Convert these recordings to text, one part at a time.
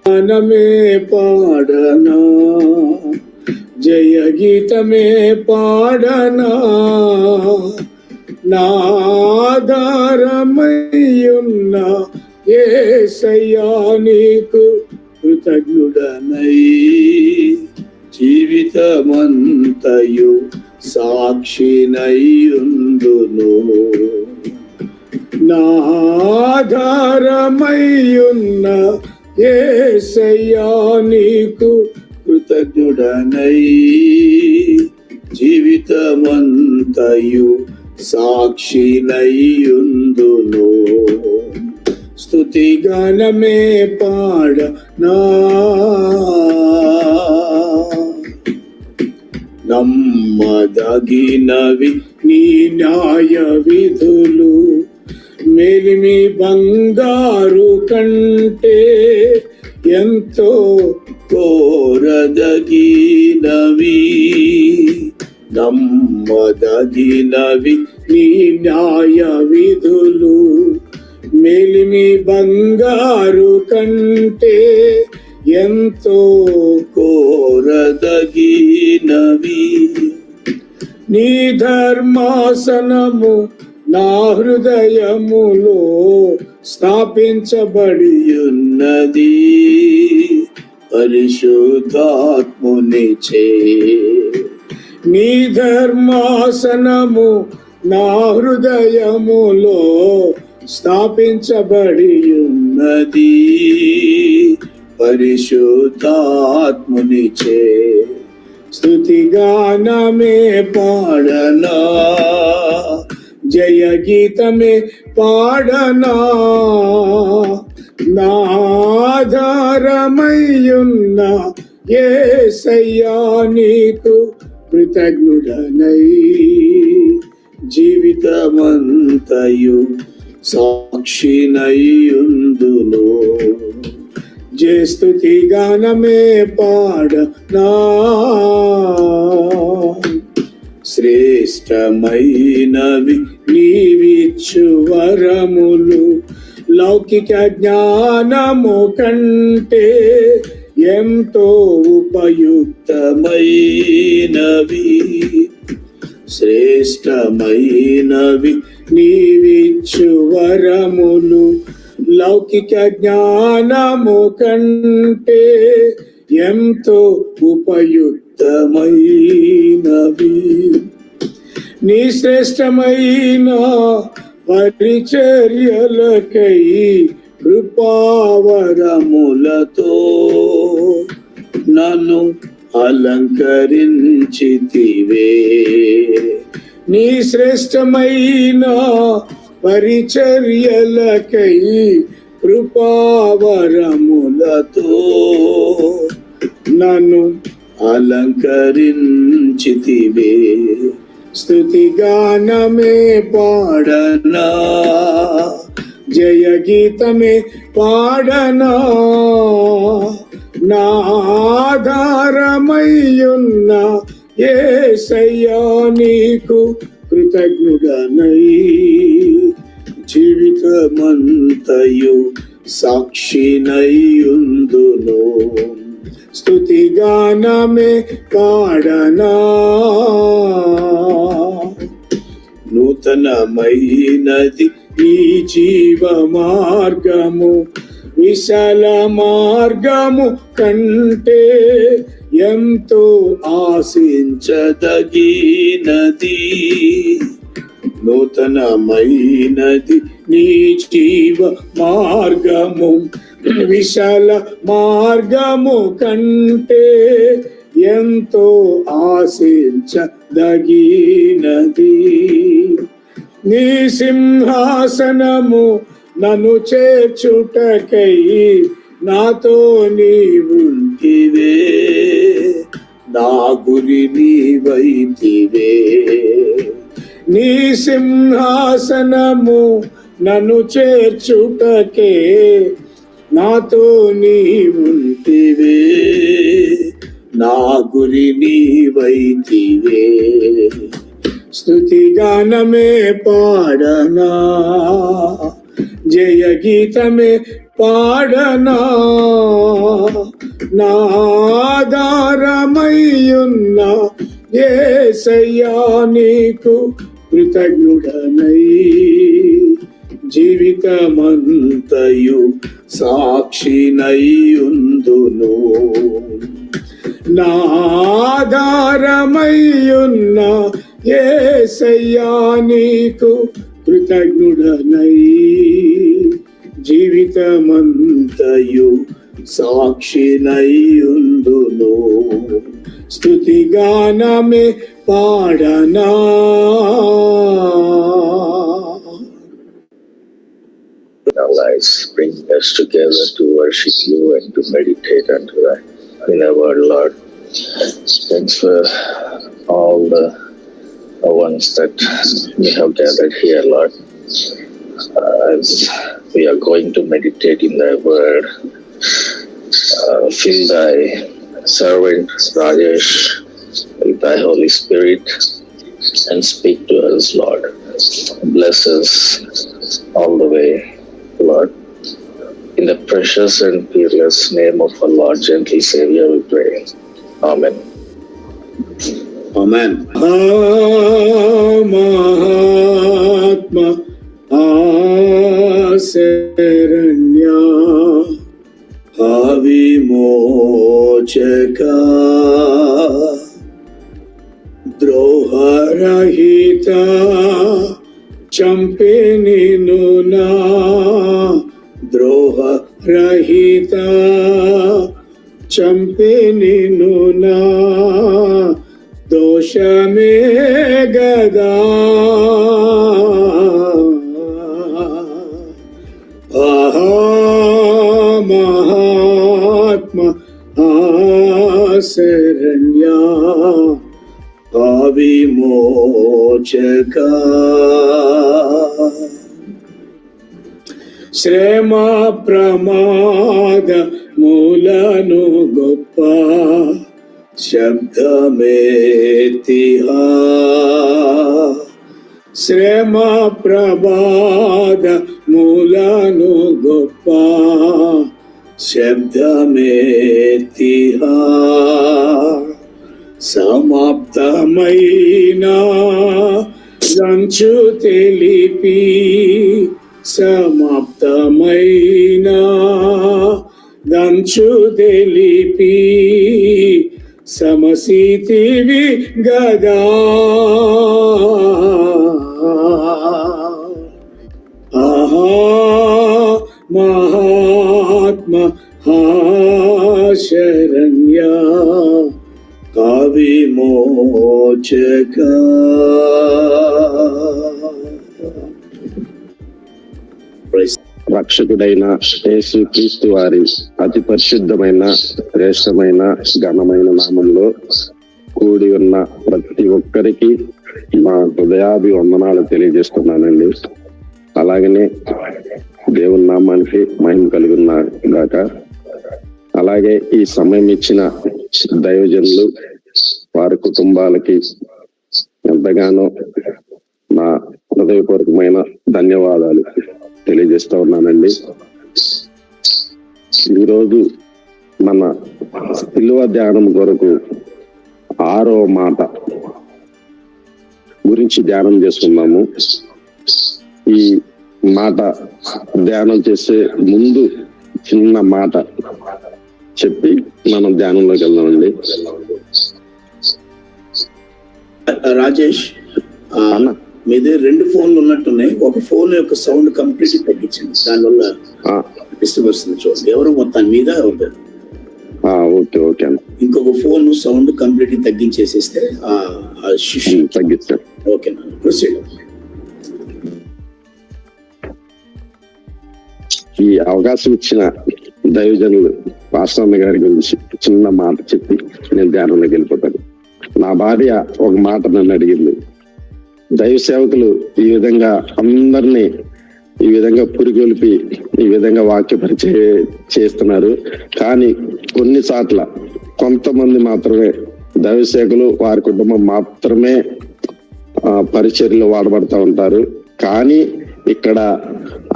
గానమే పాడనా, జయ గీతమే పాడనా, నాధారమయ్యున్న యేసయ్యా నీకు కృతజ్ఞుడనై జీవితమంతయు సాక్షినయ్యుందును. నాధారమయ్యున్న యేసయ్యా నీకు కృతజ్ఞుడనై జీవితమంతయు సాక్షినయ్యుందును. స్తుతి గానమే పాడనా, నమ్మదగినవి నీ న్యాయ విధులు, మేలిమి బంగారు కంటే ఎంతో కోరదగినవి. నమ్మదగినవి నీ న్యాయ విధులు, మేలిమి బంగారు కంటే ఎంతో కోరదగినవి. నీ ధర్మాసనము నా హృదయములో స్థాపించబడి ఉన్నది, పరిశుద్ధాత్మునిచే. నీ ధర్మాసనము నా హృదయములో స్థాపించబడి ఉన్నది, పరిశుద్ధాత్మునిచే. స్తుతి గానమే పాడనా, జయ గీతమే పాడనా, నాధారమయ్యున్న యేసయ్యా నీకు కృతజ్ఞుడనై జీవితమంతయు సాక్షినయ్యుందును. జయ స్తుతి గానమే పాడనా, శ్రేష్టమైనవి నీవిచ్చు వరములు, లౌకిక జ్ఞానము కంటే ఎంతో ఉపయుక్తమైనవి. శ్రేష్టమైనవి నీవిచ్చు వరములు, లౌకిక జ్ఞానము కంటే ఎంతో ఉపయుక్తమైనవి. నీ శ్రేష్టమైన పరిచర్యలకై కృపావరములతో నన్ను అలంకరించితివే. నీ శ్రేష్టమైన పరిచర్యలకై కృపావరములతో నన్ను అలంకరించితివే. స్తుతి గానమే పాడనా, జయ గీతమే పాడనా, నాధారమయ్యున్న యేసయ్యా నీకు కృతజ్ఞుడనై జీవితమంతయు సాక్షినయ్యుందును. స్తుతి గానమే పాడనా, నూతనమైనది ఈ జీవ మార్గము, విశాల మార్గము కంటే ఎంతో ఆశించదగినది. నూతనమైనది నీ జీవ మార్గము, విశాల మార్గము కంటే ఎంతో ఆశించదగినది. నీ సింహాసనము నన్ను చేర్చుటకై నాతో నీవుంటివే, నా గురి నీవైతివే. నీ సింహాసనము నన్ను చేర్చుటకే నాతో నీవుంటివే, నా గురి నీవైతివే. స్తుతి గానమే పాడనా, జయ గీతమే పాడనా నాధారమయ్యున్న యేసయ్యా నీకు కృతజ్ఞుడనై జీవితమంతయు సాక్షినయ్యుందును నాధారమయ్యున్న యేసయ్యా నీకు కృతజ్ఞుడనై జీవితమంతయు సాక్షినయ్యుందును స్తుతిగానమే పాడనా Our lives bring us together to worship you and to meditate unto thy in our word, Lord. Thanks for all the ones that we have gathered here, Lord. As we are going to meditate in thy word, fill thy servant Rajesh with thy Holy Spirit and speak to us, Lord. Bless us all the way, Lord. In the precious and peerless name of our Lord, gentle Savior, we pray. Amen. Amen. Mahatma Asaranya Avimochaka Droharahita Champeninu Droharahita Champeninu Doshame Gada Mahatma Asaranya Avimochaka Shrema Pramada Mulanu Goppa Shabdametiha Shrema Prabhada Mulanu Goppa Shabdametiha Samaptamaina Ganchu Telipi Samaptamaina Ganchu Telipi Samasitivi Gada Aha Mahatma Asaranya Avimochaka రక్షకుడైన యేసు క్రీస్తు వారి అతి పరిశుద్ధమైన శ్రేష్టమైన ఘనమైన నామంలో కూడి ఉన్న ప్రతి ఒక్కరికి మా హృదయాభివందనాలు తెలియజేస్తున్నానండి. అలాగనే దేవుని నామానికి మహిమ కలుగున్న గాక. అలాగే ఈ సమయం ఇచ్చిన దైవజనులు వారి కుటుంబాలకి ఎంతగానో నా హృదయపూర్వకమైన ధన్యవాదాలు తెలియజేస్తా ఉన్నానండి. ఈరోజు మన సిలువ ధ్యానం కొరకు 6వ మాట గురించి ధ్యానం చేసుకున్నాము. ఈ మాట ధ్యానం చేసే ముందు చిన్న మాట చెప్పి మనం ధ్యానంలోకి వెళ్దామండి. రాజేష్ అన్న, మీదే 2 ఫోన్లు ఉన్నట్టున్నాయి. ఒక ఫోన్ యొక్క సౌండ్ కంప్లీట్ తగ్గించండి, దానివల్ల డిస్టర్బ్ వస్తుంది. చూడండి ఎవరు మొత్తాన్ని మీద ఎవరు. ఓకే ఓకే అన్న. ఇంకొక ఫోన్ సౌండ్ కంప్లీట్ తగ్గించేసేస్తే తగ్గిస్తాను. Okay proceed. ఈ అవకాశం ఇచ్చిన దైవజనులు పాస్టర్ గారి గురించి చిన్న మాట చెప్పి నేను ధ్యానంలోకి వెళ్ళిపోతాను. నా భార్య ఒక మాట నన్ను అడిగింది, దైవ సేవకులు ఈ విధంగా అందరినీ ఈ విధంగా పురిగొల్పి ఈ విధంగా వాక్య పరిచయం చేస్తున్నారు, కానీ కొన్ని చోట్ల కొంతమంది మాత్రమే దైవ సేవకులు వారి కుటుంబం మాత్రమే పరిచర్యలో వాడబడతా ఉంటారు, కానీ ఇక్కడ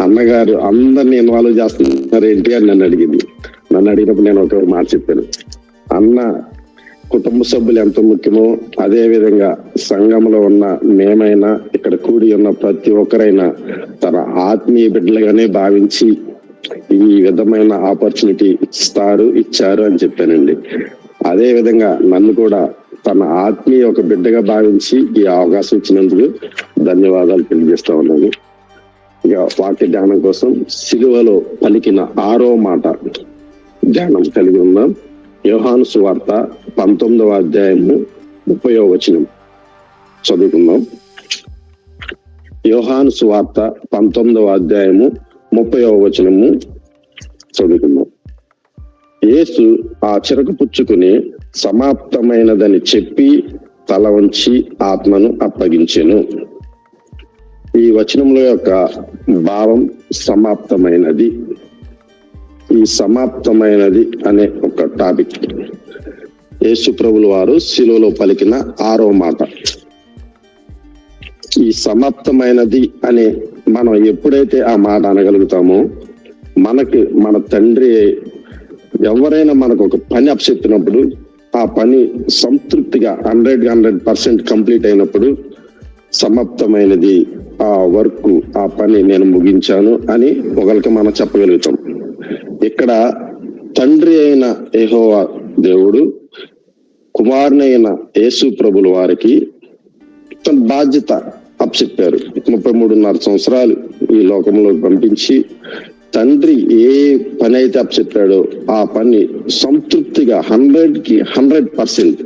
అన్నగారు అందరిని ఇన్వాల్వ్ చేస్తున్నారు ఏంటి అని నన్ను అడిగింది. నన్ను అడిగినప్పుడు నేను ఒక మాట చెప్పాను, అన్న కుటుంబ సభ్యులు ఎంత ముఖ్యమో అదే విధంగా సంఘంలో ఉన్న మేమైనా ఇక్కడ కూడి ఉన్న ప్రతి ఒక్కరైనా తన ఆత్మీయ బిడ్డలుగానే భావించి ఈ విధమైన ఆపర్చునిటీ ఇచ్చారు అని చెప్పానండి. అదే విధంగా నన్ను కూడా తన ఆత్మీయ ఒక బిడ్డగా భావించి ఈ అవకాశం ఇచ్చినందుకు ధన్యవాదాలు తెలియజేస్తా ఉన్నాను. ఇక వాక్య ధ్యానం కోసం సిలువలో పలికిన 6వ మాట ధ్యానం కలిగి ఉన్నాం. యోహాను సువార్త 19వ అధ్యాయము 30వ వచనం చదువుకుందాం. యోహాను సువార్త 19వ అధ్యాయము 30వ వచనము చదువుకుందాం. యేసు ఆ చెరకు పుచ్చుకుని సమాప్తమైనదని చెప్పి తల వంచి ఆత్మను అప్పగించెను. ఈ వచనంలో యొక్క భావం సమాప్తమైనది. ఈ సమాప్తమైనది అనే ఒక టాపిక్ యేసు ప్రభుల వారు శిలువలో పలికిన 6వ మాట. ఈ సమాప్తమైనది అనే మనం ఎప్పుడైతే ఆ మాట అనగలుగుతామో మన తండ్రి ఎవరైనా మనకు ఒక పని అప్పచెప్పినప్పుడు ఆ పని సంతృప్తిగా 100% కంప్లీట్ అయినప్పుడు సమాప్తమైనది, ఆ వర్క్, ఆ పని నేను ముగించాను అని ఒకరికి మనం చెప్పగలుగుతాం. ఇక్కడ తండ్రి అయిన యెహోవా దేవుడు కుమారుని అయిన యేసు ప్రభుల వారికి తన బాధ్యత అప్పచెప్పారు. 33.5 సంవత్సరాలు ఈ లోకంలో పంపించి తండ్రి ఏ పని అయితే అప్పచెప్పాడో ఆ పని సంతృప్తిగా 100%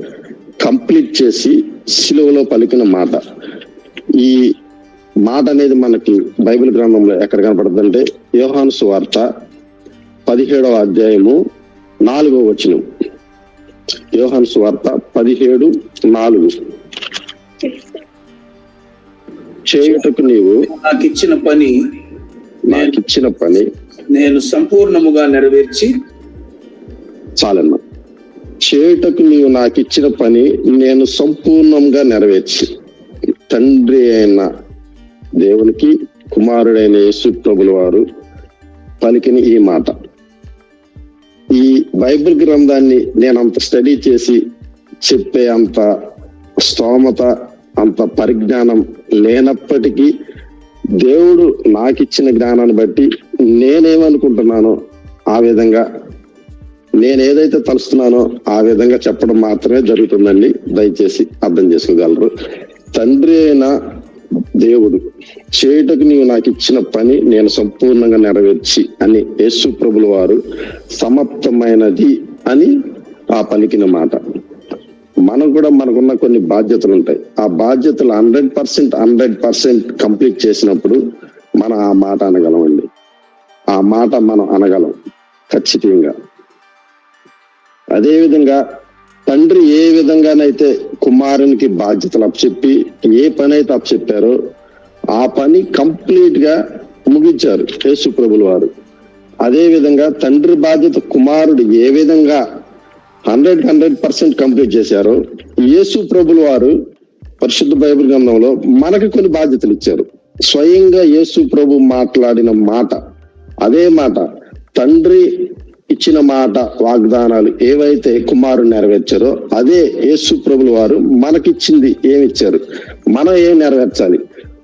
కంప్లీట్ చేసి సిలువలో పలికిన మాట. ఈ మాట అనేది మనకి బైబిల్ గ్రంథంలో ఎక్కడ కనపడుతుందంటే యోహాను సువార్త 17వ అధ్యాయము 4వ వచనం. యోహాను సువార్త 17:4 చేయుటకు నీవు నాకిచ్చిన పని నేను సంపూర్ణముగా నెరవేర్చి చాలన్నా. చేయుటకు నీవు నాకు ఇచ్చిన పని నేను సంపూర్ణంగా నెరవేర్చి. తండ్రి అయిన దేవునికి కుమారుడైన యేసు ప్రభుల వారు పలికిన ఈ మాట. ఈ బైబిల్ గ్రంథాన్ని నేను అంత స్టడీ చేసి చెప్పే అంత స్తోమత, అంత పరిజ్ఞానం లేనప్పటికీ దేవుడు నాకు ఇచ్చిన జ్ఞానాన్ని బట్టి నేనేమనుకుంటున్నానో ఆ విధంగా, నేను ఏదైతే తలుస్తున్నానో ఆ విధంగా చెప్పడం మాత్రమే జరుగుతుందండి. దయచేసి అర్థం చేసుకోగలరు. తండ్రి అయిన దేవుడు చేయుటకు నీవు నాకు ఇచ్చిన పని నేను సంపూర్ణంగా నెరవేర్చి అని యేసు ప్రభుల వారు సమాప్తమైనది అని ఆ పలికిన మాట. మనం కూడా మనకున్న కొన్ని బాధ్యతలు ఉంటాయి. ఆ బాధ్యతలు 100% కంప్లీట్ చేసినప్పుడు మనం ఆ మాట అనగలమండి. ఆ మాట మనం అనగలం ఖచ్చితంగా. అదేవిధంగా తండ్రి ఏ విధంగానైతే కుమారునికి బాధ్యతలు అప్పచెప్పి ఏ పని అయితే అప్పచెప్పారో ఆ పని కంప్లీట్ గా ముగించారు యేసు ప్రభుల వారు. అదే విధంగా తండ్రి బాధ్యత కుమారుడు ఏ విధంగా 100% కంప్లీట్ చేశారో యేసు ప్రభుల వారు పరిశుద్ధ బైబిల్ గ్రంథంలో మనకి కొన్ని బాధ్యతలు ఇచ్చారు. స్వయంగా యేసు ప్రభు మాట్లాడిన మాట, అదే మాట తండ్రి ఇచ్చిన మాట, వాగ్దానాలు ఏవైతే కుమారుడు నెరవేర్చారో అదే యేసు ప్రభుల వారు మనకిచ్చింది. ఏమిచ్చారు, మనం ఏం నెరవేర్చాలి,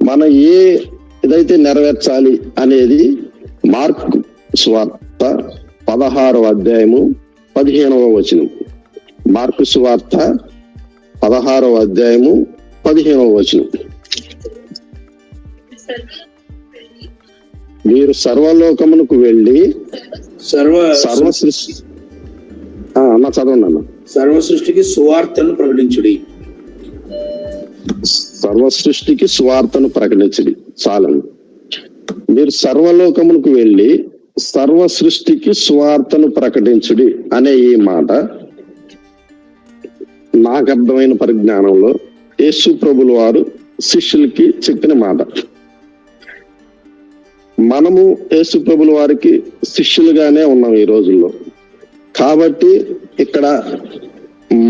మనం ఏదైతే నెరవేర్చాలి అనేది మార్కు సువార్త 16వ అధ్యాయము 15వ వచనం. మార్కు సువార్త 16వ అధ్యాయము 15వ వచనం. మీరు సర్వలోకమునకు వెళ్ళి సర్వ సృష్టి చదవండి అన్న. సర్వ సృష్టికి సువార్తను ప్రకటించుడి. సర్వ సృష్టికి సువార్తను ప్రకటించుడి చాలండి. మీరు సర్వలోకమునకు వెళ్ళి సర్వ సృష్టికి సువార్తను ప్రకటించుడి అనే ఈ మాట నాకు అర్థమైన పరిజ్ఞానంలో యేసు ప్రభుల వారు శిష్యులకి చెప్పిన మాట. మనము యేసు ప్రభుల వారికి శిష్యులుగానే ఉన్నాం ఈ రోజుల్లో. కాబట్టి ఇక్కడ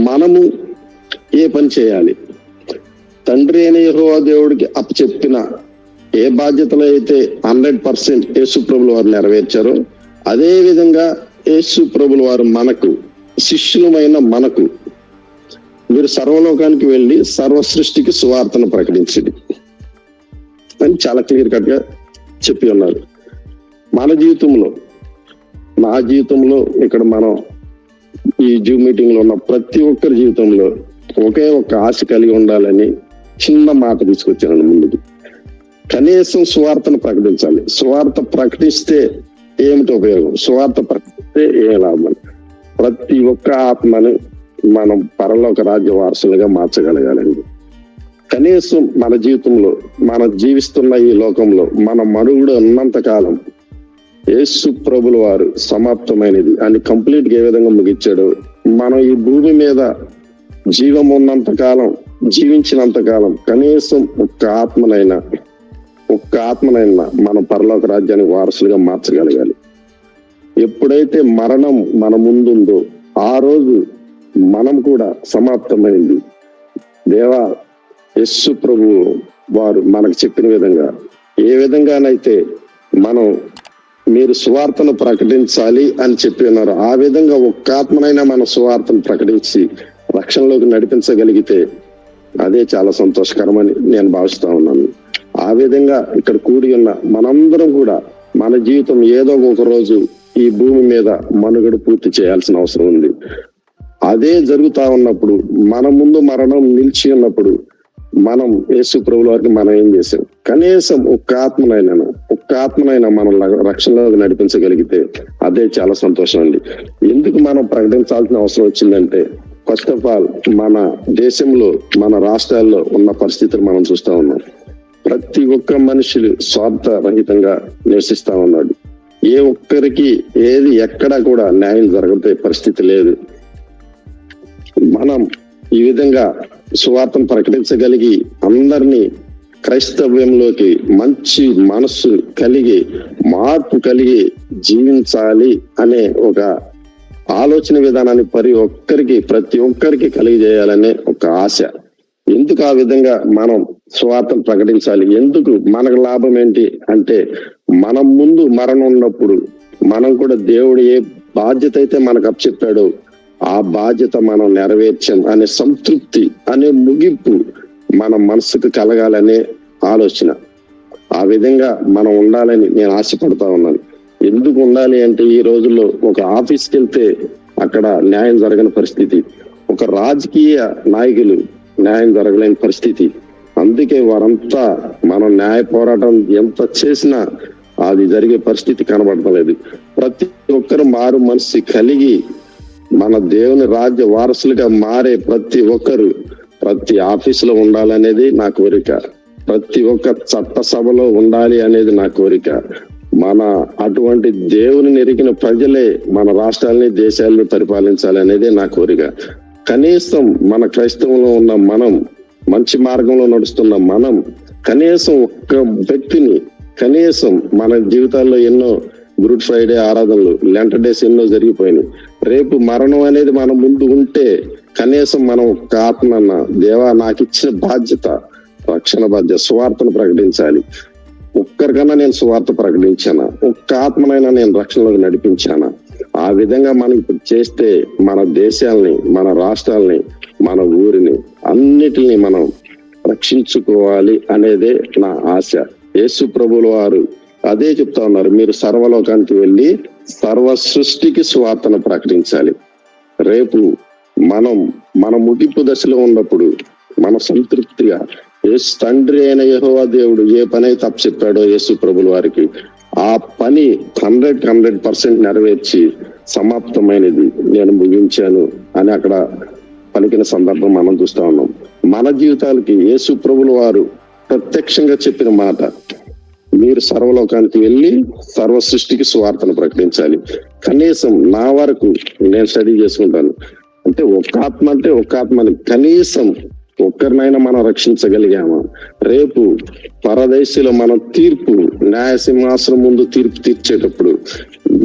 మనము ఏ పని చేయాలి, తండ్రి అయిన యెహోవా దేవుడికి అప్పచెప్పిన ఏ బాధ్యతలో అయితే 100% యేసు ప్రభుల వారు నెరవేర్చారో అదే విధంగా యేసు ప్రభుల వారు మనకు శిష్యులమైన మనకు మీరు సర్వలోకానికి వెళ్ళి సర్వ సృష్టికి సువార్తను ప్రకటించండి అని చాలా క్లియర్ కట్ గా చెప్పి ఉన్నారు. మన జీవితంలో, నా జీవితంలో, ఇక్కడ మనం ఈ జూమ్ మీటింగ్ లో ఉన్న ప్రతి ఒక్కరి జీవితంలో ఒకే ఒక ఆశ కలిగి ఉండాలని చిన్న మాట తీసుకొచ్చాను ముందుకు. కనీసం సువార్తను ప్రకటించాలి. సువార్త ప్రకటిస్తే ఏమిటి ఉపయోగం? సువార్త ప్రకటిస్తే ఏ లాభం? ప్రతి ఒక్క ఆత్మని మనం పరలోక రాజ్య వారసులుగా మార్చగలగాలండి. కనీసం మన జీవితంలో, మన జీవిస్తున్న ఈ లోకంలో మన మనుగుడు ఉన్నంత కాలం యేసు ప్రభుల వారు సమాప్తమైనది అని కంప్లీట్ గా ఏ విధంగా ముగించాడో మనం ఈ భూమి మీద జీవం ఉన్నంత కాలం, జీవించినంత కాలం కనీసం ఒక్క ఆత్మనైనా మనం పరలోక రాజ్యానికి వారసులుగా మార్చగలగాలి. ఎప్పుడైతే మరణం మన ముందుందో ఆ రోజు మనం కూడా సమాప్తమైంది. దేవా యేసు ప్రభు వారు మనకు చెప్పిన విధంగా ఏ విధంగానైతే మనం మీరు సువార్తను ప్రకటించాలి అని చెప్పి ఉన్నారు, ఆ విధంగా ఒక్క ఆత్మనైనా మన సువార్తను ప్రకటించి రక్షణలోకి నడిపించగలిగితే అదే చాలా సంతోషకరమని నేను భావిస్తా ఉన్నాను. ఆ విధంగా ఇక్కడ కూడి ఉన్న మనందరం కూడా మన జీవితం ఏదో ఒక రోజు ఈ భూమి మీద మనుగడ పూర్తి చేయాల్సిన అవసరం ఉంది. అదే జరుగుతా ఉన్నప్పుడు మన ముందు మరణం నిలిచి ఉన్నప్పుడు మనం యేసు ప్రభుల వారికి మనం ఏం చేసాం? కనీసం ఒక్క ఆత్మనైనా మనం రక్షణలోకి నడిపించగలిగితే అదే చాలా సంతోషం అండి. ఎందుకు మనం ప్రకటించాల్సిన అవసరం వచ్చిందంటే, ఫస్ట్ ఆఫ్ ఆల్ మన దేశంలో, మన రాష్ట్రాల్లో ఉన్న పరిస్థితులు మనం చూస్తా ఉన్నాం. ప్రతి ఒక్క మనుషులు స్వార్థ రహితంగా నివసిస్తా ఉన్నాడు. ఏ ఒక్కరికి ఏది ఎక్కడా కూడా న్యాయం జరగతే పరిస్థితి లేదు. మనం ఈ విధంగా సువార్తను ప్రకటించగలిగి అందరినీ క్రైస్తవ్యంలోకి మంచి మనస్సు కలిగి, మార్పు కలిగి జీవించాలి అనే ఒక ఆలోచన విధానాన్ని ప్రతి ఒక్కరికి కలిగజేయాలనే ఒక ఆశ. ఎందుకు ఆ విధంగా మనం సువార్తను ప్రకటించాలి? ఎందుకు? మనకు లాభం ఏంటి అంటే, మనం ముందు మరణం ఉన్నప్పుడు మనం కూడా దేవుడు ఏ బాధ్యత అయితే మనకు అప్పచెప్పాడో ఆ బాధ్యత మనం నెరవేర్చాం అనే సంతృప్తి, అనే ముగింపు మన మనసుకు కలగాలనే ఆలోచన. ఆ విధంగా మనం ఉండాలని నేను ఆశపడతా ఉన్నాను. ఎందుకు ఉండాలి అంటే, ఈ రోజుల్లో ఒక ఆఫీస్కి వెళ్తే అక్కడ న్యాయం జరగని పరిస్థితి, ఒక రాజకీయ నాయకులు న్యాయం జరగలేని పరిస్థితి. అందుకే వారంతా మనం న్యాయ పోరాటం ఎంత చేసినా అది జరిగే పరిస్థితి కనబడలేదు. ప్రతి ఒక్కరు మారు మనసు కలిగి మన దేవుని రాజ్య వారసులుగా మారే ప్రతి ఒక్కరు ప్రతి ఆఫీసులో ఉండాలనేది నా కోరిక. ప్రతి ఒక్క చట్ట సభలో ఉండాలి అనేది నా కోరిక. మన అటువంటి దేవుని ఎరిగిన ప్రజలే మన రాష్ట్రాలని, దేశాలను పరిపాలించాలి అనేది నా కోరిక. కనీసం మన క్రైస్తవంలో ఉన్న మనం, మంచి మార్గంలో నడుస్తున్న మనం, కనీసం ఒక్క వ్యక్తిని, కనీసం మన జీవితాల్లో ఎన్నో గుడ్ ఫ్రైడే ఆరాధనలు, లెంట్ డేస్ ఎన్నో జరిగిపోయినాయి. రేపు మరణం అనేది మన ముందు ఉంటే కనీసం మనం ఒక్క ఆత్మన్న, దేవా నాకు ఇచ్చిన బాధ్యత, రక్షణ బాధ్యత, సువార్తను ప్రకటించాలి. ఒక్కరికన్నా నేను సువార్త ప్రకటించానా? ఒక్క ఆత్మనైనా నేను రక్షణలోకి నడిపించానా? ఆ విధంగా మనం ఇప్పుడు చేస్తే మన దేశాలని, మన రాష్ట్రాలని, మన ఊరిని, అన్నిటిని మనం రక్షించుకోవాలి అనేదే నా ఆశ. యేసు ప్రభువుల వారు అదే చెప్తా ఉన్నారు, మీరు సర్వలోకానికి వెళ్ళి సర్వ సృష్టికి సువార్తను ప్రకటించాలి. రేపు మన ముగింపు దశలో ఉన్నప్పుడు మన సంతృప్తిగా యేసు తండ్రి అయిన యెహోవా దేవుడు ఏ పని అయితే చెప్పాడో యేసు ప్రభుల వారికి, ఆ పని 100% నెరవేర్చి సమాప్తమైనది, నేను ముగించాను అని అక్కడ పలికిన సందర్భం మనం చూస్తా ఉన్నాం. మన జీవితాలకి యేసు ప్రభుల వారు ప్రత్యక్షంగా చెప్పిన మాట, మీరు సర్వలోకానికి వెళ్ళి సర్వ సృష్టికి సువార్తను ప్రకటించాలి. కనీసం నా వరకు నేను స్టడీ చేసుకుంటాను అంటే, ఒక్క ఆత్మని కనీసం ఒక్కరినైనా మనం రక్షించగలిగామా? రేపు పరదేశంలో మన తీర్పు, న్యాయ సింహాసనం ముందు తీర్పు తీర్చేటప్పుడు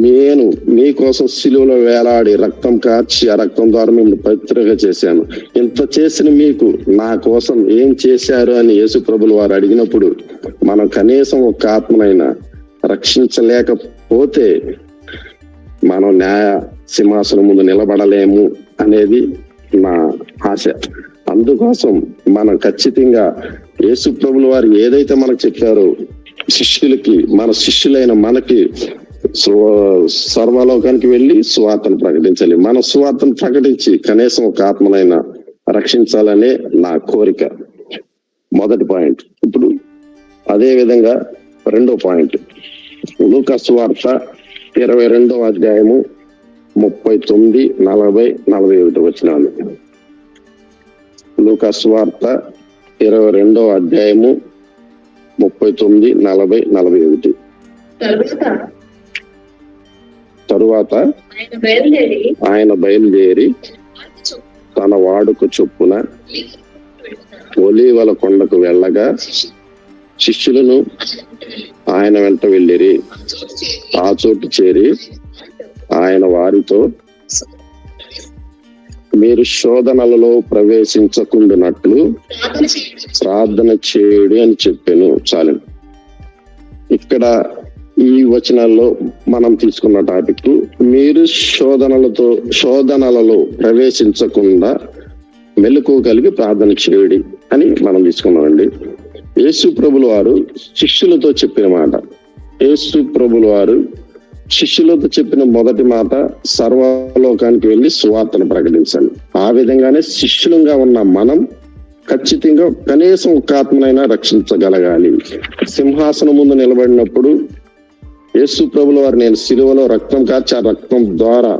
నేను మీకోసం సిలువలో వేలాడి రక్తం కార్చి ఆ రక్తం ద్వారా మిమ్మల్ని పవిత్రంగా చేశాను. ఇంత చేసిన మీకు నా కోసం ఏం చేశారు అని యేసు ప్రభులు వారు అడిగినప్పుడు మనం కనీసం ఒక ఆత్మనైనా రక్షించలేకపోతే మనం న్యాయ సింహాసనం ముందు నిలబడలేము అనేది నా ఆశ. అందుకోసం మనం ఖచ్చితంగా యేసు ప్రభుల వారు ఏదైతే మనకు చెప్పారో శిష్యులకి, మన శిష్యులైన మనకి సర్వలోకానికి వెళ్ళి సువార్తను ప్రకటించాలి. మన సువార్తను ప్రకటించి కనీసం ఒక ఆత్మనైనా రక్షించాలనే నా కోరిక. మొదటి పాయింట్. ఇప్పుడు అదే విధంగా రెండో పాయింట్, లూకా సువార్త 22వ అధ్యాయము 39, 40, 41 వచనాలు. లూకా సువార్త 22వ అధ్యాయము 39, 40, 41. తరువాత ఆయన బయలుదేరి తన వాడుక చొప్పున ఒలీవల కొండకు వెళ్ళగా శిష్యులను ఆయన వెంట వెళ్ళిరి. ఆ చోటు చేరి ఆయన వారితో, మీరు శోధనలలో ప్రవేశించకుండానట్లు ప్రార్థన చేయుడి అని చెప్పాను. చాలు. ఇక్కడ ఈ వచనాల్లో మనం తీసుకున్న టాపిక్, మీరు శోధనలలో ప్రవేశించకుండా మెలకువ కలిగి ప్రార్థన చేయుడి అని మనం తీసుకున్నామండి. యేసు ప్రభుల వారు శిష్యులతో చెప్పిన మాట. యేసు ప్రభుల వారు శిష్యులతో చెప్పిన మొదటి మాట, సర్వలోకానికి వెళ్ళి సువార్తను ప్రకటించాలి. ఆ విధంగానే శిష్యులుగా ఉన్న మనం ఖచ్చితంగా కనీసం ఒక ఆత్మనైనా రక్షించగలగాలి. సింహాసనం ముందు నిలబడినప్పుడు యేసు ప్రభుల వారు, నేను సిలువలో రక్తం కార్చి ఆ రక్తం ద్వారా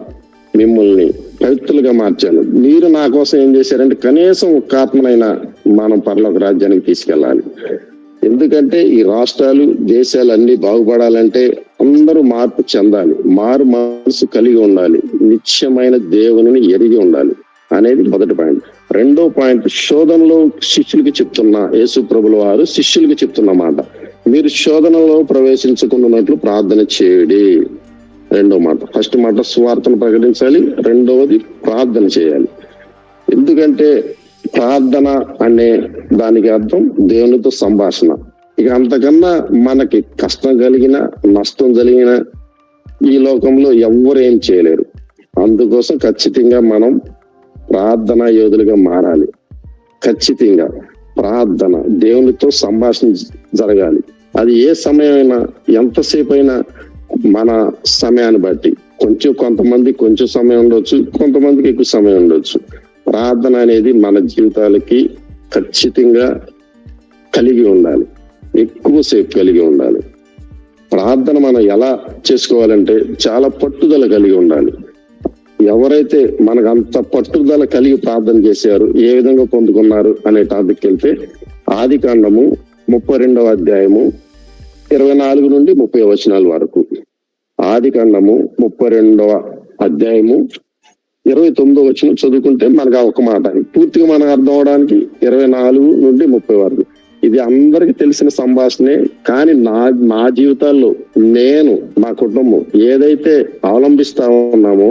మిమ్మల్ని పవిత్రులుగా మార్చాను, మీరు నా కోసం ఏం చేశారంటే కనీసం ఒక ఆత్మనైనా మనం పరలోక రాజ్యానికి తీసుకెళ్ళాలి. ఎందుకంటే ఈ రాష్ట్రాలు, దేశాలు అన్ని బాగుపడాలంటే అందరూ మార్పు చెందాలి, మారు మనసు కలిగి ఉండాలి, నిత్యమైన దేవుని ఎరిగి ఉండాలి అనేది మొదటి పాయింట్. రెండో పాయింట్, శోధనలో శిష్యులకి చెప్తున్న యేసు ప్రభుల వారు శిష్యులకి చెప్తున్న మాట, మీరు శోధనలో ప్రవేశించుకున్నట్లు ప్రార్థన చేయడి. రెండో మాట. ఫస్ట్ మాట సువార్తను ప్రకటించాలి, రెండవది ప్రార్థన చేయాలి. ఎందుకంటే ప్రార్థన అనే దానికి అర్థం దేవునితో సంభాషణ. ఇక అంతకన్నా మనకి కష్టం కలిగిన, నష్టం కలిగిన ఈ లోకంలో ఎవ్వరు ఏం చేయలేరు. అందుకోసం ఖచ్చితంగా మనం ప్రార్థనా యోధులుగా మారాలి. ఖచ్చితంగా ప్రార్థన, దేవునితో సంభాషణ జరగాలి. అది ఏ సమయమైనా, ఎంతసేపు అయినా మన సమయాన్ని బట్టి. కొంతమంది కొంచెం సమయం ఉండొచ్చు, కొంతమందికి ఎక్కువ సమయం ఉండొచ్చు. ప్రార్థన అనేది మన జీవితాలకి ఖచ్చితంగా కలిగి ఉండాలి, ఎక్కువసేపు కలిగి ఉండాలి. ప్రార్థన మనం ఎలా చేసుకోవాలంటే చాలా పట్టుదల కలిగి ఉండాలి. ఎవరైతే మనకు అంత పట్టుదల కలిగి ప్రార్థన చేశారు, ఏ విధంగా పొందుకున్నారు అనే టాపిక్ వెళ్తే, ఆదికాండము 32వ అధ్యాయము 24 నుండి 30 వచనాల వరకు. ఆదికాండము 32వ అధ్యాయము 29వ వచనం చదువుకుంటే మనకు ఒక మాట పూర్తిగా మనకు అర్థం అవడానికి 24 నుండి 30 వరకు. ఇది అందరికి తెలిసిన సంభాషణే, కానీ నా జీవితాల్లో నేను, మా కుటుంబం ఏదైతే అవలంబిస్తా ఉన్నామో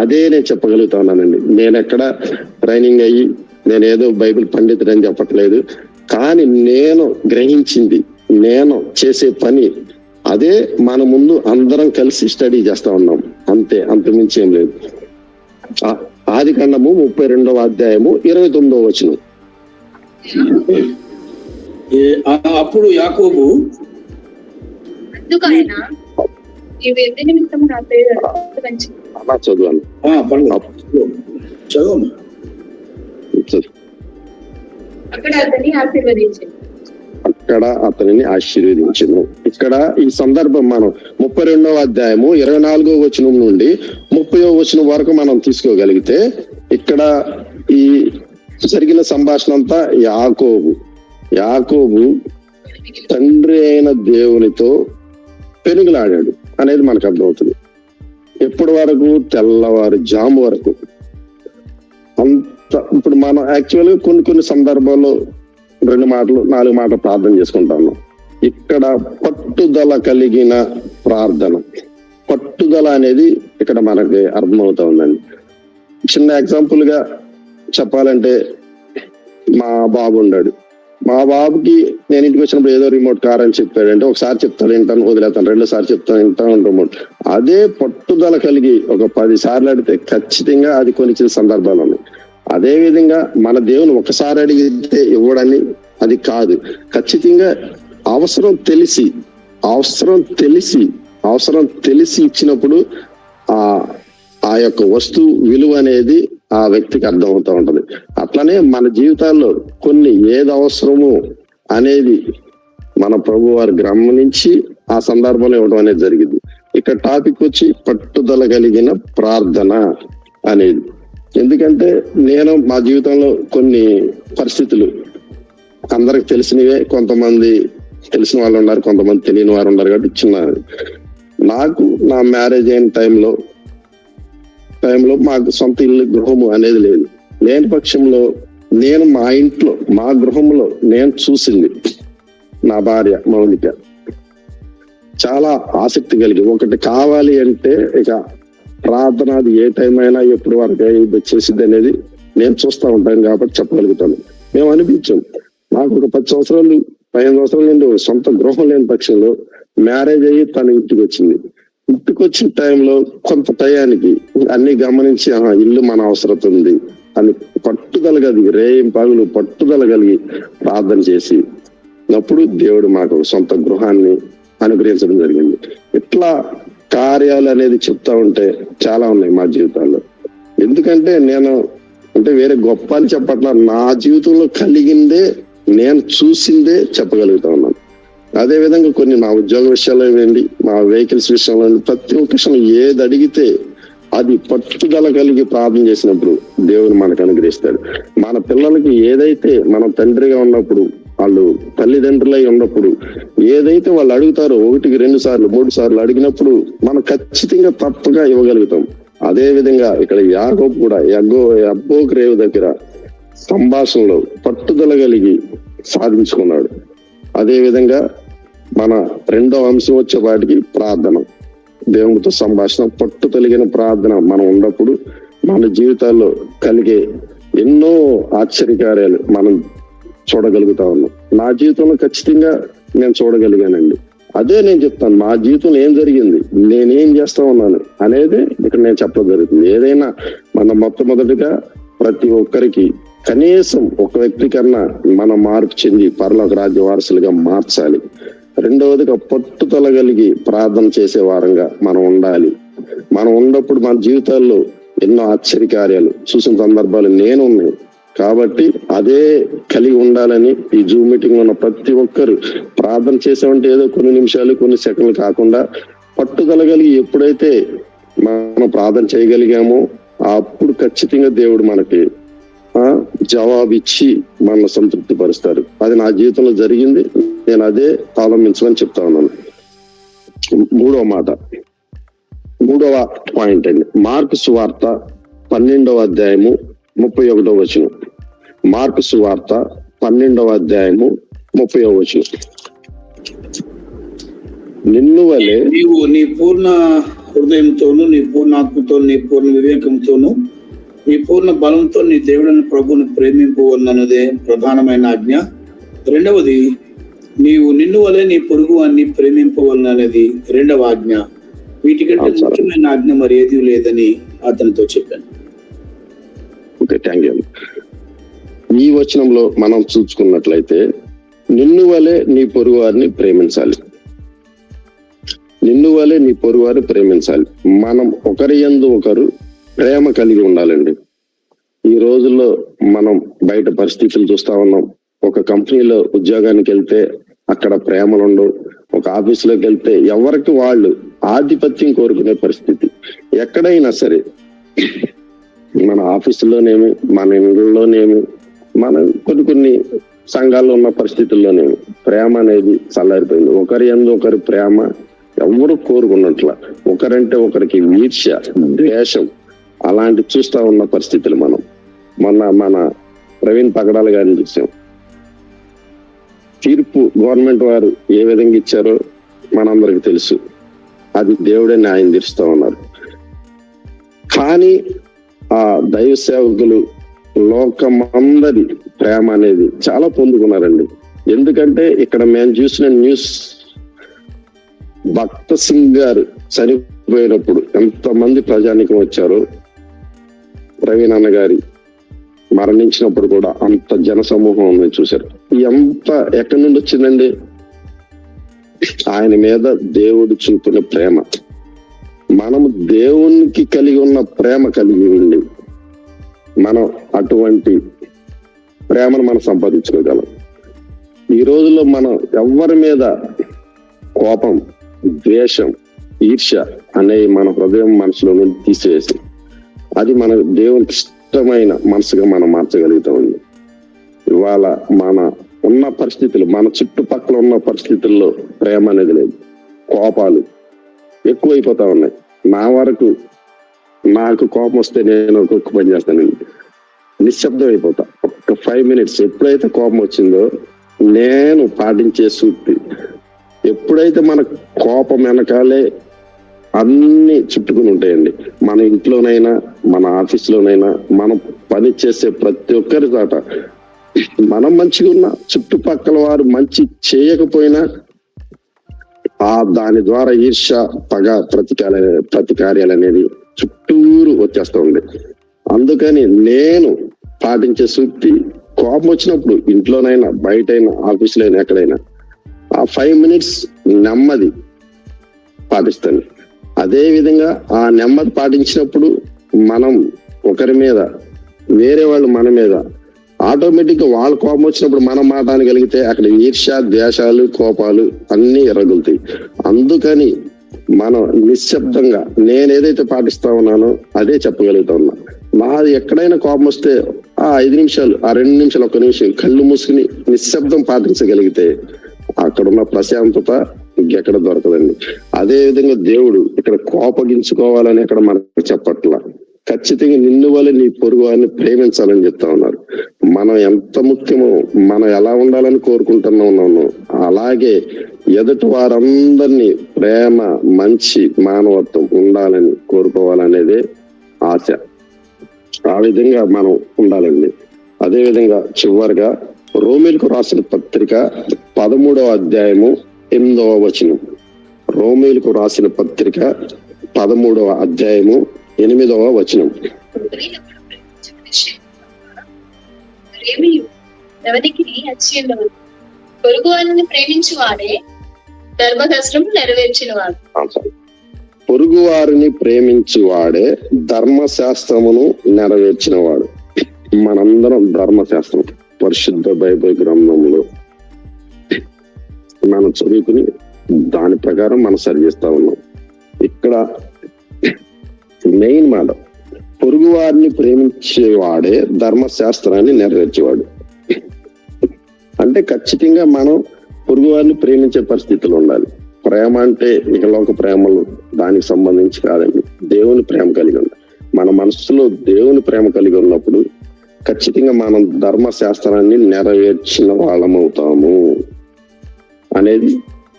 అదే నేను చెప్పగలుగుతా ఉన్నానండి. నేను ఎక్కడ ట్రైనింగ్ అయ్యి నేనేదో బైబిల్ పండితుడు అని చెప్పట్లేదు, కానీ నేను గ్రహించింది, నేను చేసే పని అదే మన ముందు అందరం కలిసి స్టడీ చేస్తా ఉన్నాం, అంతే, అంతకుమించి ఏం లేదు. ఆదికాండము 32వ అధ్యాయము 29వ వచనం. అప్పుడు యాకోబు అలా చదువాను. అక్కడ అతనిని ఆశీర్వదించను. ఇక్కడ ఈ సందర్భం మనం 32వ అధ్యాయము 24వ వచనం నుండి 30వ వచనం వరకు మనం తీసుకోగలిగితే, ఇక్కడ ఈ జరిగిన సంభాషణ అంతా యాకోబు తండ్రి అయిన దేవునితో పెనుగులాడాడు అనేది మనకు అర్థమవుతుంది. ఎప్పటి వరకు? తెల్లవారు జాము వరకు. అంత ఇప్పుడు మనం యాక్చువల్గా కొన్ని సందర్భాల్లో 2 మాటలు 4 మాటలు ప్రార్థన చేసుకుంటాను. ఇక్కడ పట్టుదల కలిగిన ప్రార్థన, పట్టుదల అనేది ఇక్కడ మనకి అర్థమవుతా ఉందండి. చిన్న ఎగ్జాంపుల్ గా చెప్పాలంటే మా బాబు ఉన్నాడు. మా బాబుకి నేను ఇంటికి వచ్చినప్పుడు ఏదో రిమోట్ కార్ అని చెప్పాడంటే ఒకసారి చెప్తాను వింటాను, వదిలేస్తాను, రెండోసారి చెప్తాను వింటాను రిమోట్. అదే పట్టుదల కలిగి ఒక 10 సార్లు అడిగితే ఖచ్చితంగా అది కొనిచ్చిన సందర్భాలు ఉన్నాయి. అదే విధంగా మన దేవుని ఒకసారి అడిగితే ఇవ్వడని అది కాదు. ఖచ్చితంగా అవసరం తెలిసి ఇచ్చినప్పుడు ఆ యొక్క వస్తువు విలువ అనేది ఆ వ్యక్తికి అర్థమవుతా ఉంటది. అట్లనే మన జీవితాల్లో కొన్ని ఏది అవసరము అనేది మన ప్రభు వారు గమనించి ఆ సందర్భంలో ఇవ్వడం అనేది జరిగింది. ఇక్కడ టాపిక్ వచ్చి పట్టుదల కలిగిన ప్రార్థన అనేది. ఎందుకంటే నేను మా జీవితంలో కొన్ని పరిస్థితులు అందరికి తెలిసినవే, కొంతమంది తెలిసిన వాళ్ళు ఉన్నారు, కొంతమంది తెలియని వారు ఉన్నారు. కాబట్టి నాకు నా మ్యారేజ్ అయిన టైంలో మాకు సొంత ఇల్లు గృహము అనేది లేని పక్షంలో నేను మా ఇంట్లో మా గృహంలో నేను చూసింది నా భార్య మౌనిక చాలా ఆసక్తి కలిగి ఒకటి కావాలి అంటే ఇక ప్రార్థన అది ఏ టైం అయినా ఎప్పుడు వరకు చేసిద్ది అనేది నేను చూస్తూ ఉంటాను కాబట్టి చెప్పగలుగుతాను. మేము అనిపించాం. నాకు ఒక 10 సంవత్సరాలు 15 సంవత్సరాల నుండి సొంత గృహం లేని పక్షంలో మ్యారేజ్ అయ్యి తన ఇంటికి వచ్చింది. ఇంటికి వచ్చిన టైంలో కొంత టయానికి అన్ని గమనించి ఇల్లు మన అవసరం ఉంది అని పట్టుదల కలిగి రేయింపగలు పట్టుదల కలిగి ప్రార్థన చేసి అప్పుడు దేవుడు మాకు సొంత గృహాన్ని అనుగ్రహించడం జరిగింది. ఇట్లా కార్యాలు అనేది చెప్తా ఉంటే చాలా ఉన్నాయి మా జీవితాల్లో. ఎందుకంటే నేను అంటే వేరే గొప్ప అని చెప్పట్లా, నా జీవితంలో కలిగిందే నేను చూసిందే చెప్పగలుగుతా ఉన్నాను. అదే విధంగా కొన్ని నా ఉద్యోగ విషయాల్లో ఇవ్వండి, మా వెహికల్స్ విషయంలో ప్రతి ఒక్క విషయం ఏది అడిగితే అది పట్టుదల కలిగి ప్రార్థన చేసినప్పుడు దేవుడు మనకు అనుగ్రహిస్తాడు. మన పిల్లలకి ఏదైతే మనం తండ్రిగా ఉన్నప్పుడు వాళ్ళు తల్లిదండ్రులై ఉన్నప్పుడు ఏదైతే వాళ్ళు అడుగుతారో 1కి 2 సార్లు 3 సార్లు అడిగినప్పుడు మనం ఖచ్చితంగా తప్పగా ఇవ్వగలుగుతాం. అదే విధంగా ఇక్కడ యాకోబు కూడా యబ్బోకు రేవు దగ్గర సంభాషణలో పట్టుదల కలిగి సాధించుకున్నాడు. అదే విధంగా మన 2వ అంశం వచ్చేపాటికి ప్రార్థన, దేవునితో సంభాషణ, పట్టు కలిగిన ప్రార్థన మనం ఉన్నప్పుడు మన జీవితాల్లో కలిగే ఎన్నో ఆశ్చర్యకార్యాలు మనం చూడగలుగుతా ఉన్నాం. నా జీవితంలో ఖచ్చితంగా నేను చూడగలిగానండి. అదే నేను చెప్తాను, మా జీవితంలో ఏం జరిగింది, నేనేం చేస్తా ఉన్నాను అనేది ఇక్కడ నేను చెప్పడం జరుగుతుంది. ఏదైనా మన మొట్టమొదటిగా ప్రతి ఒక్కరికి కనీసం ఒక వ్యక్తి కన్నా మనం మార్పు చెంది పరలోక రాజ్య వారసులుగా మార్చాలి. రెండవదిగా పట్టుదల కలిగి ప్రార్థన చేసే వారంగా మనం ఉండాలి. మనం ఉన్నప్పుడు మన జీవితాల్లో ఎన్నో ఆశ్చర్యకార్యాలు చూసిన సందర్భాలు నేను ఉన్నాయి. కాబట్టి అదే కలిగి ఉండాలని ఈ జూమ్ మీటింగ్ ఉన్న ప్రతి ఒక్కరు ప్రార్థన చేసామంటే ఏదో కొన్ని నిమిషాలు కొన్ని సెకండ్లు కాకుండా పట్టుదల కలిగి ఎప్పుడైతే మనం ప్రార్థన చేయగలిగామో అప్పుడు ఖచ్చితంగా దేవుడు మనకి జవాబిచ్చి మనల్ని సంతృప్తి పరుస్తారు. అది నా జీవితంలో జరిగింది. నేను అదే అవలంబించమని చెప్తా ఉన్నాను. మూడవ పాయింట్ అండి, మార్కు సువార్త 12వ అధ్యాయము 31వ వచనం. మార్కు సువార్త 12వ అధ్యాయము 30వ వచనం. నిన్ను వలె నీవు నీ పూర్ణ హృదయంతోను, నీ పూర్ణ ఆత్మతో, నీ పూర్ణ వివేకంతోను, నీ పూర్ణ బలంతో నీ దేవుడిని ప్రభువుని ప్రేమింపవలనదే ప్రధానమైన ఆజ్ఞ. రెండవది, నీవు నిన్ను వలె నీ పొరుగు వారిని ప్రేమింపవలననేది 2వ ఆజ్ఞ. వీటికంటే ముఖ్యమైన ఆజ్ఞ మరి ఏది లేదని అతనితో చెప్పాను. Okay, thank you. ఈ వచనంలో మనం చూసుకున్నట్లయితే నిన్ను వలె నీ పొరుగు వారిని ప్రేమించాలి. నిన్ను వలె నీ పొరుగు వారిని ప్రేమించాలి. మనం ఒకరి యందు ఒకరు ప్రేమ కలిగి ఉండాలండి. ఈ రోజుల్లో మనం బయట పరిస్థితులు చూస్తా ఉన్నాం. ఒక కంపెనీలో ఉద్యోగానికి వెళ్తే అక్కడ ప్రేమలు ఉండవు. ఒక ఆఫీసులోకి వెళ్తే ఎవరికి వాళ్ళు ఆధిపత్యం కోరుకునే పరిస్థితి. ఎక్కడైనా సరే, మన ఆఫీసులోనేమి, మన ఇళ్ళలోనేమి, మన కొన్ని సంఘాల్లో ఉన్న పరిస్థితుల్లోనేమి ప్రేమ అనేది చల్లారిపోయింది. ఒకరి యందు ఒకరి ప్రేమ ఎవరు కోరుకున్నట్ల, ఒకరంటే ఒకరికి ఈర్ష్య, ద్వేషం అలాంటి చూస్తా ఉన్న పరిస్థితులు మనం మన ప్రవీణ్ పగడాల గారిని చూసాం. తీర్పు గవర్నమెంట్ వారు ఏ విధంగా ఇచ్చారో మనందరికి తెలుసు. అది దేవుడే న్యాయం తీరుస్తా ఉన్నారు. కానీ ఆ దైవ సేవకులు లోకమందరి ప్రేమ అనేది చాలా పొందుకున్నారండి. ఎందుకంటే ఇక్కడ మేము చూసిన న్యూస్, భక్త సింగ్ గారు చనిపోయినప్పుడు ఎంతమంది ప్రజానికం వచ్చారో, ప్రవీణ్ అన్న గారి మరణించినప్పుడు కూడా అంత జన సమూహం ఉందని చూశారు. ఎంత ఎక్కడి నుండి వచ్చిందండి? ఆయన మీద దేవుడు చూపిన ప్రేమ. మనము దేవునికి కలిగి ఉన్న ప్రేమ కలిగి ఉండి మనం అటువంటి ప్రేమను మనం సంపాదించుకోగలం. ఈ రోజుల్లో మనం ఎవరి మీద కోపం, ద్వేషం, ఈర్ష్య అనేవి మన హృదయం మనసులో నుండి తీసివేసి అది మన దేవునికి ఇష్టమైన మనసుగా మనం మార్చగలుగుతామండి. ఇవాళ మన ఉన్న పరిస్థితులు, మన చుట్టుపక్కల ఉన్న పరిస్థితుల్లో ప్రేమ అనేది లేదు, కోపాలు ఎక్కువైపోతా ఉన్నాయి. నా వరకు నాకు కోపం వస్తే నేను ఒక్కొక్క పని చేస్తానండి, నిశ్శబ్దం అయిపోతా. ఒక్క 5 minutes ఎప్పుడైతే కోపం వచ్చిందో నేను పాటించే సూక్తి, ఎప్పుడైతే మన కోపం వెనకాలే అన్ని చుట్టుకుని ఉంటాయండి. మన ఇంట్లోనైనా, మన ఆఫీస్లోనైనా, మనం పని చేసే ప్రతి ఒక్కరి చోట మనం మంచిగా ఉన్నా, చుట్టుపక్కల వారు మంచి చేయకపోయినా దాని ద్వారా ఈర్ష్య, పగ, ప్రతికార్యాలు అనేది చుట్టూరు వచ్చేస్తూ ఉంది. అందుకని నేను పాటించే సూక్తి, కోపం వచ్చినప్పుడు ఇంట్లోనైనా, బయటైనా, ఆఫీసులో అయినా, ఎక్కడైనా ఆ 5 minutes నెమ్మది పాటిస్తాను. అదే విధంగా ఆ నెమ్మది పాటించినప్పుడు మనం ఒకరి మీద, వేరే వాళ్ళు మన మీద ఆటోమేటిక్ గా వాళ్ళ కోపం వచ్చినప్పుడు మనం మాట్లాడగలిగితే అక్కడ ఈర్ష్య, ద్వేషాలు, కోపాలు అన్ని ఎర్రగులుతాయి. అందుకని మనం నిశ్శబ్దంగా నేను ఏదైతే పాటిస్తా ఉన్నానో అదే చెప్పగలుగుతా ఉన్నా. నాది ఎక్కడైనా కోపం వస్తే ఆ 5 నిమిషాలు, ఆ 2 నిమిషాలు, 1 నిమిషం కళ్ళు మూసుకుని నిశ్శబ్దం పాటించగలిగితే అక్కడున్న ప్రశాంతత ఇంకెక్కడ దొరకదండి. అదే విధంగా దేవుడు ఇక్కడ కోపగించుకోవాలని ఇక్కడ మనకు చెప్పట్లా, ఖచ్చితంగా నిన్ను వల్ల నీ పొరుగు వారిని ప్రేమించాలని చెప్తా ఉన్నారు. మనం ఎంత ముఖ్యమో, మనం ఎలా ఉండాలని కోరుకుంటున్నామో అలాగే ఎదుటి వారందరినీ ప్రేమ, మంచి మానవత్వం ఉండాలని కోరుకోవాలనేదే ఆశ. ఆ విధంగా మనం ఉండాలండి. అదే విధంగా చివరిగా రోమీలకు రాసిన పత్రిక 13వ అధ్యాయము 8వ వచనం. రోమీలకు రాసిన పత్రిక 13వ అధ్యాయము 8వ వచనం. పొరుగు వారిని ప్రేమించు వాడే ధర్మశాస్త్రం నెరవేర్చిన వాడు. పొరుగు వారిని ప్రేమించు వాడే ధర్మశాస్త్రమును నెరవేర్చిన వాడు. మనందరం ధర్మశాస్త్రం, పరిశుద్ధ బైబిల్ గ్రంథంలో మనం చదువుకుని దాని ప్రకారం మనం సరిచేస్తా ఉన్నాం. ఇక్కడ మెయిన్ మాట, పొరుగు వారిని ప్రేమించేవాడే ధర్మశాస్త్రాన్ని నెరవేర్చేవాడు. అంటే ఖచ్చితంగా మనం పొరుగు వారిని ప్రేమించే పరిస్థితులు ఉండాలి. ప్రేమ అంటే ఇకలోక ప్రేమలు దానికి సంబంధించి కాదండి, దేవుని ప్రేమ కలిగి ఉండాలి. మన మనసులో దేవుని ప్రేమ కలిగి ఉన్నప్పుడు ఖచ్చితంగా మనం ధర్మశాస్త్రాన్ని నెరవేర్చిన వాళ్ళమవుతాము అనేది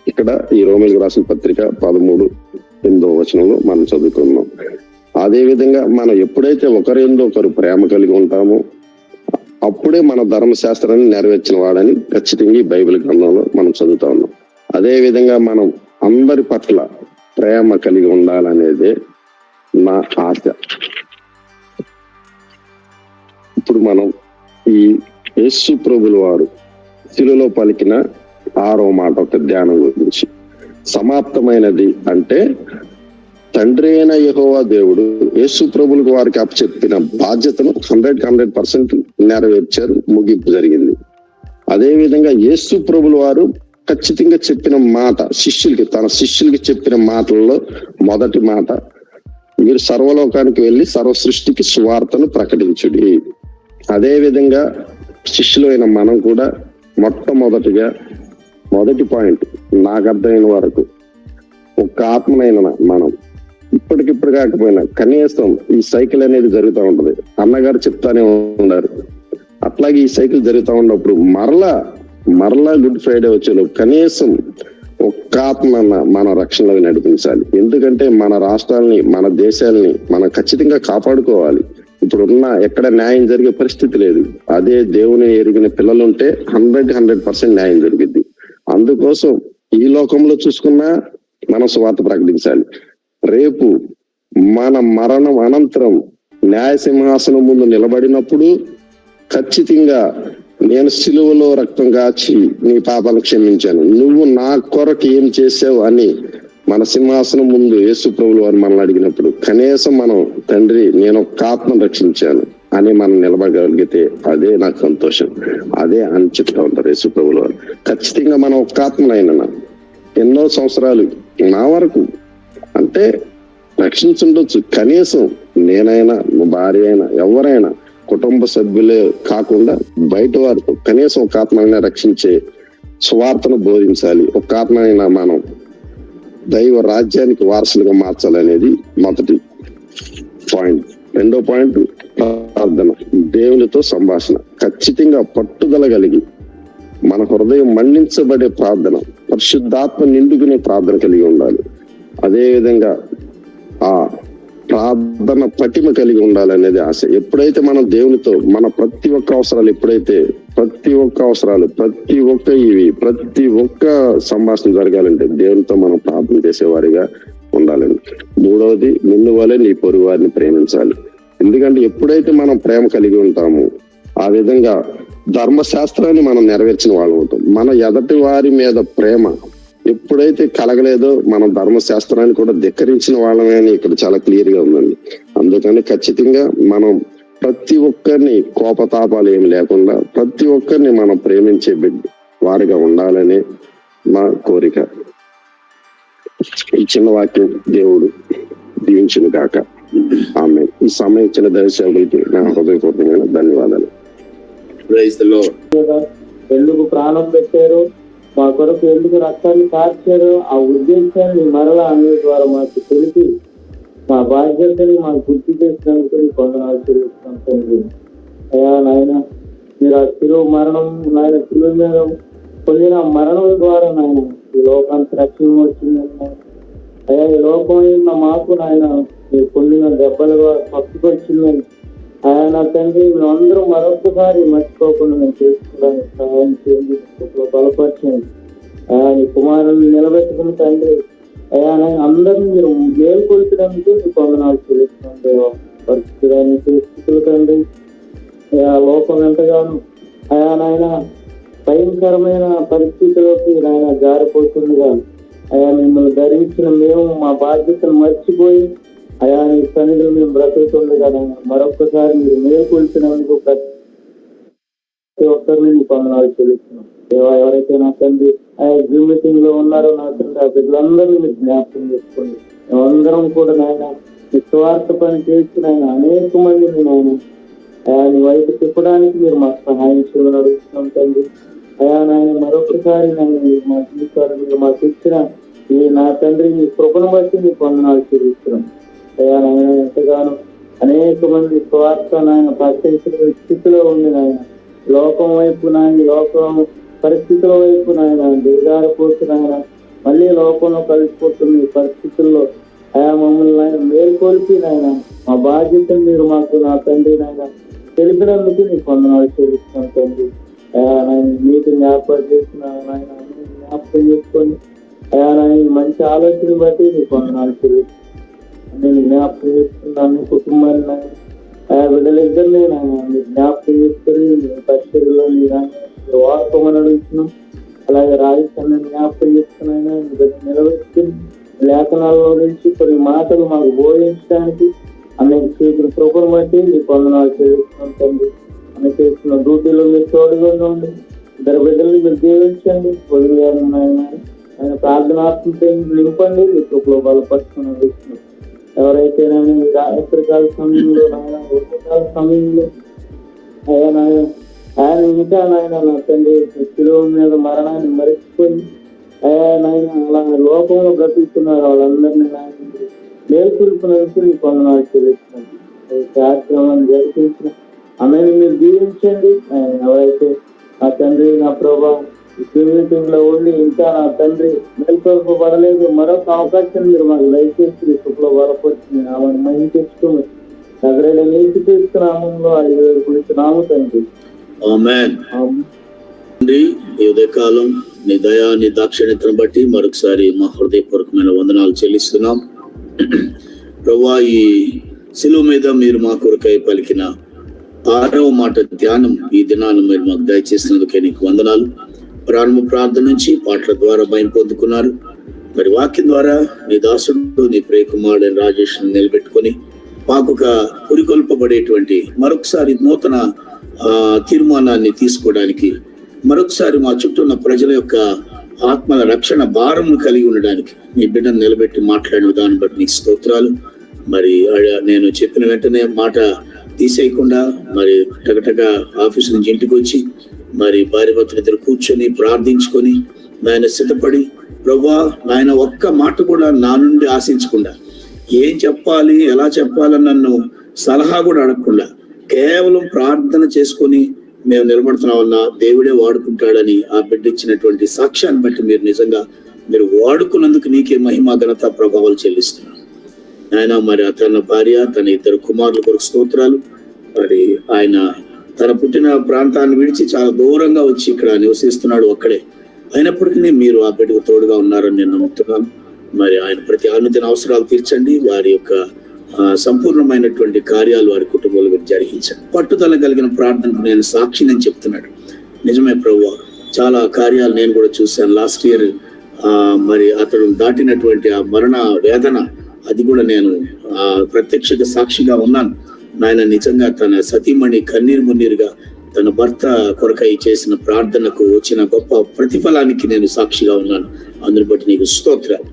ఇక్కడ ఈ రోమీలకు రాసిన పత్రిక 13:8వ వచనంలో మనం చదువుకున్నాం. అదే విధంగా మనం ఎప్పుడైతే ఒకరిందో ఒకరు ప్రేమ కలిగి ఉంటామో అప్పుడే మన ధర్మశాస్త్రాన్ని నెరవేర్చిన వాడని ఖచ్చితంగా ఈ బైబిల్ గ్రంథంలో మనం చదువుతా ఉన్నాం. అదే విధంగా మనం అందరి పట్ల ప్రేమ కలిగి ఉండాలనేదే నా ఆశ. ఇప్పుడు మనం ఈ యేసు ప్రభుల వారు శిలువలో పలికిన 6వ మాట ఒక ధ్యానం గురించి, సమాప్తమైనది అంటే తండ్రి అయిన యెహోవా దేవుడు యేసు ప్రభులకు వారికి అప్పచెప్పిన బాధ్యతను 100% నెరవేర్చారు, ముగింపు జరిగింది. అదే విధంగా యేసు ప్రభుల వారు ఖచ్చితంగా చెప్పిన మాట శిష్యులకి, తన శిష్యులకి చెప్పిన మాటల్లో మొదటి మాట, మీరు సర్వలోకానికి వెళ్ళి సర్వ సృష్టికి సువార్తను ప్రకటించుడి. అదే విధంగా శిష్యులైన మనం కూడా మొదటి పాయింట్ నాకు అర్థమైన వరకు, ఒక్క ఆత్మనైన మనం ఇప్పటికిప్పుడు కాకపోయినా కనీసం ఈ సైకిల్ అనేది జరుగుతూ ఉంటది. అన్నగారు చెప్తానే ఉన్నారు. అట్లాగే ఈ సైకిల్ జరుగుతూ ఉన్నప్పుడు మరలా గుడ్ ఫ్రైడే వచ్చేలోపు కనీసం ఒక్క ఆత్మ మన రక్షణలో నడిపించాలి. ఎందుకంటే మన రాష్ట్రాలని, మన దేశాలని మనం ఖచ్చితంగా కాపాడుకోవాలి. ఇప్పుడున్న ఎక్కడ న్యాయం జరిగే పరిస్థితి లేదు. అదే దేవుని ఎరిగిన పిల్లలు ఉంటే 100% న్యాయం జరిగింది. అందుకోసం ఈ లోకంలో చూసుకున్నా మనం సువార్త ప్రకటించాలి. రేపు మన మరణం అనంతరం న్యాయ సింహాసనం ముందు నిలబడినప్పుడు ఖచ్చితంగా నేను సిలువలో రక్తం కాచి నీ పాపాలను క్షమించాను, నువ్వు నా కొరకు ఏం చేసావు అని మన సింహాసనం ముందు యేసు ప్రభువుల వారు మనల్ని అడిగినప్పుడు కనీసం మనం తండ్రి నేను ఒక ఆత్మను రక్షించాను అని మనం నిలబడగలిగితే అదే నాకు సంతోషం. అదే అని చెప్తా ఉంటారు యేసు ప్రభువుల వారు. ఖచ్చితంగా మనం ఒక ఆత్మనైనా ఎన్నో సంవత్సరాలు నా వరకు అంటే రక్షించుండొచ్చు. కనీసం నేనైనా మా భార్య అయినా ఎవరైనా కుటుంబ సభ్యులే కాకుండా బయట వారితో కనీసం ఒక ఆత్మనైనా రక్షించే సువార్తను బోధించాలి. ఒక ఆత్మనైనా మనం దైవ రాజ్యానికి వారసులుగా మార్చాలనేది మొదటి పాయింట్. రెండో పాయింట్ ప్రార్థన, దేవునితో సంభాషణ. ఖచ్చితంగా పట్టుదల కలిగి మన హృదయం మండించబడే ప్రార్థన, పరిశుద్ధాత్మ నిండుకునే ప్రార్థన కలిగి ఉండాలి. అదే విధంగా ఆ ప్రార్థన పటిమ కలిగి ఉండాలనేది ఆశ. ఎప్పుడైతే మనం దేవునితో మన ప్రతి ఒక్క అవసరాలు ప్రతి ఒక్క సంభాషణ జరగాలంటే దేవునితో మనం ప్రార్థన చేసేవారిగా ఉండాలండి. మూడవది, నిన్ను వలె నీ పొరుగు వారిని ప్రేమించాలి. ఎందుకంటే ఎప్పుడైతే మనం ప్రేమ కలిగి ఉంటామో ఆ విధంగా ధర్మశాస్త్రాన్ని మనం నెరవేర్చిన వాళ్ళు ఉంటాం. మన ఎదటి వారి మీద ప్రేమ ఎప్పుడైతే కలగలేదో మనం ధర్మశాస్త్రాన్ని కూడా ధిక్కరించిన వాళ్ళమే అని ఇక్కడ చాలా క్లియర్ గా ఉందండి. అందుకని ఖచ్చితంగా మనం ప్రతి ఒక్కరిని కోపతాపాలు ఏమి లేకుండా ప్రతి ఒక్కరిని మనం ప్రేమించే వారిగా ఉండాలని నా కోరిక. ఈ చిన్న వాక్యం దేవుడు దీవించును గాక. ఆమె ఈ సమయం ఇచ్చిన దైవసేవకులకి నా హృదయపూర్వకమైన ధన్యవాదాలు. ఎందుకు ప్రాణం పెట్టారు, మా కొరకు ఎందుకు రక్తాన్ని కార్చారు, ఆ ఉద్దేశాన్ని మరలా అన్ని ద్వారా మాకు తెలిపి మా బాధ్యతని మాకు గుర్తు చేసినందుకు కొందనాలు తెలుస్తున్నాం తండ్రి. అయ్యా నాయన, మీరు ఆ శిలువ మరణం నాయన శిలువ మీద పొందిన మరణం ద్వారా నాయన ఈ లోకానికి రక్షణ వచ్చిందని, అయ్యా ఈ లోకం అయిన మాకు నాయన మీరు పొందిన దెబ్బల ద్వారా పట్టుకొచ్చిందని అయ్యా నా తండ్రి, మేమందరం మరొకసారి మర్చిపోకుండా మేము చేసుకోవడానికి సహాయం చేయండి, బలపరచండి. అయ్యా నీ కుమారుని నిలబెట్టుకున్న తండ్రి, అయ్యా నాయన అందరినీ మీరు మేల్కొల్చడానికి నీ కొందనాలు తెలుస్తున్నాం దేవా. పరిస్థితులు తండ్రి, అయ్యా లోకం ఎంతగానో అయా నాయన భయంకరమైన పరిస్థితుల్లోకి నాయన జారిపోతుండగా అయా మిమ్మల్ని ధరించిన మేము మా బాధ్యతను మర్చిపోయి అయా నీ సన్నిధిలో మేము బ్రతుకుతుండగా మరొకసారి మీరు మేల్కొల్చినందుకు ప్రతి ఒక్కరిని నీ కొందనాలు తెలుస్తున్నాం దేవా. ఎవరైతే నా తండ్రి ఆయా జూమ్ మీటింగ్ లో ఉన్నారో నా తండ్రి ఆ బిడ్డలందరినీ మీరు జ్ఞాపకం చేసుకోండి. మేమందరం కూడా నాయన నీ స్వార్థ పని చేసిన ఆయన అనేక మందిని నాయన అయా నీ వైపు తిప్పడానికి మీరు మాకు సహాయం చేయమని అడుగుతున్నాం తండ్రి. అయా నాయన మరొకసారి నాయన మా జీవితాలు మీరు మాకు ఇచ్చిన ఈ నా తండ్రి నీ కృపను బట్టి నీ వందనాలు చెల్లిస్తున్నాం. అయా నాయన ఎంతగానో అనేక మంది స్వార్థ నాయన ప్రత్యేక స్థితిలో ఉంది నాయన, లోకం వైపు నాయన లోకం పరిస్థితుల వైపు నాయన దిగారిపోతు నాయన మళ్ళీ లోకంలో కలిసిపోతున్న ఈ పరిస్థితుల్లో అయా మమ్మల్ని నాయన మేల్కొల్పి నాయన మా బాధ్యతను మీరు మాకు నా తండ్రి నాయన తెలిపినందుకు నీకు వందనాలు చెల్లిస్తున్నాం తండ్రి. అయా నాయన మీకు జ్ఞాపకం చేసిన నాయన జ్ఞాపకం చేసుకోండి. అయా నాయన మంచి ఆలోచన బట్టి నీకు వందనాలు చెల్లిస్తున్నాను. నేను జ్ఞాపకం చేస్తున్నాను కుటుంబాన్ని నాయన ఆయా బిడ్డలిద్దరినీ నాయన మీరు జ్ఞాపకం చేసుకొని పరిస్థితుల్లో వాడుకోమని అడుగుతున్నాం. అలాగే రాజస్థాన్ జ్ఞాపకం చేసుకున్నాయినా నిలబెట్టుకుని లేఖనాల్లో నుంచి కొన్ని మాటలు మాకు బోధించడానికి అనేక చేతుల కృపను బట్టి నీకు వందనాలు చెల్లిస్తున్నాం తండ్రి. అన్న చేస్తున్న డ్యూటీలో మీరు తోడుగా ఉండి ఇద్దరు బిడ్డలు మీరు దీవించండి. వదిలేను నాయన ఆయన ప్రార్థనాత్మక నింపండి, మీ కృపలో బలపరుచుకుని అడుగుతున్నాం. ఎవరైతే నాయన రాత్రికాల సమయంలో నాయన వర్షకాల సమయంలో అయ్యా నాయన ఆయన ఇంకా నాయన నా తండ్రి శిలువ మీద మరణాన్ని మరిచిపోయి అయ్యా నాయన అలా లోకంలో బ్రతుకుతున్నారు వాళ్ళందరినీ నాయన మేల్కొల్పినందుకు నీకు వందనాలు చెల్లిస్తున్నాను. కార్యక్రమాన్ని జరిపించిన ఆమెను మీరు దీవించండి. ఎవరైతే నా తండ్రి నా ప్రభా మీటింగ్ లో ఉండి ఇంకా నా తండ్రి మేల్కొల్పబడలేదు. మరొక అవకాశం మీరు మాకు దయచేసి కృపలో బలపరిచింది. ఆమెను మహిమ తెచ్చుకుని నగరేలో నీతి తీసుకున్నామంలో 5,000 కూర్చున్నాము తండ్రి. ఆమేన్. ఈ ఉదయకాలం నీ దయా నీ దాక్షిణ్యతను బట్టి మరొకసారి మా హృదయపూర్వకమైన వందనాలు చెల్లిస్తున్నాం. ప్రభువా, ఈ శిలువ మీద మీరు మా కొరకై పలికిన 6వ మాట ధ్యానం ఈ దినాన్ని మీరు మాకు దయచేసినందుకే నీకు వందనాలు. ప్రారంభ ప్రార్థన నుంచి పాటల ద్వారా భయం పొందుకున్నారు. మరి వాక్యం ద్వారా నీ దాసుడు నీ ప్రియకుమారుడైన రాజేష్ నిలబెట్టుకొని మాకు ఒక పురికొల్పబడేటువంటి మరొకసారి నూతన తీర్మానాన్ని తీసుకోవడానికి, మరొకసారి మా చుట్టూ ఉన్న ప్రజల యొక్క ఆత్మల రక్షణ భారం కలిగి ఉండడానికి నీ బిడ్డను నిలబెట్టి మాట్లాడిన దాన్ని బట్టి నీకు స్తోత్రాలు. మరి నేను చెప్పిన వెంటనే మాట తీసేయకుండా మరి టగటగ ఆఫీస్ నుంచి ఇంటికి వచ్చి మరి భార్య భర్తలు ఇద్దరు కూర్చొని ప్రార్థించుకొని నాయన సిద్ధపడి, ప్రభువా నాయన ఒక్క మాట కూడా నా నుండి ఆశించకుండా, ఏం చెప్పాలి ఎలా చెప్పాలని నన్ను సలహా కూడా అడగకుండా కేవలం ప్రార్థన చేసుకొని మేము నిలబడుతున్నామన్నా దేవుడే వాడుకుంటాడని ఆ బిడ్డ ఇచ్చినటువంటి సాక్ష్యాన్ని బట్టి మీరు నిజంగా మీరు వాడుకున్నందుకు నీకే మహిమ ఘనత ప్రభావాలు చెల్లిస్తున్నాను ఆయన. మరి తన భార్య తన 2 కుమారుల కొరకు స్తోత్రాలు. మరి ఆయన తన పుట్టిన ప్రాంతాన్ని విడిచి చాలా దూరంగా వచ్చి ఇక్కడ నివసిస్తున్నాడు ఒక్కడే. అయినప్పటికీ మీరు ఆ బిడ్డకు తోడుగా ఉన్నారని నేను నమ్ముతున్నాను. మరి ఆయన ప్రతి అనుదిన అవసరాలు తీర్చండి. వారి యొక్క సంపూర్ణమైనటువంటి కార్యాలు వారి కుటుంబంలో మీరు జరిగించండి. పట్టుదల కలిగిన ప్రార్థనకు నేను సాక్షిని చెప్తున్నాడు. నిజమే ప్రభువా, చాలా కార్యాలు నేను కూడా చూశాను. లాస్ట్ ఇయర్ మరి అతడు దాటినటువంటి ఆ మరణ వేదన, అది కూడా నేను ప్రత్యక్ష సాక్షిగా ఉన్నాను. నాయన నిజంగా తన సతీమణి కన్నీరు మున్నీరుగా తన భర్త కొరకై చేసిన ప్రార్థనకు వచ్చిన గొప్ప ప్రతిఫలానికి నేను సాక్షిగా ఉన్నాను. అందుని బట్టి నీకు స్తోత్రాలు.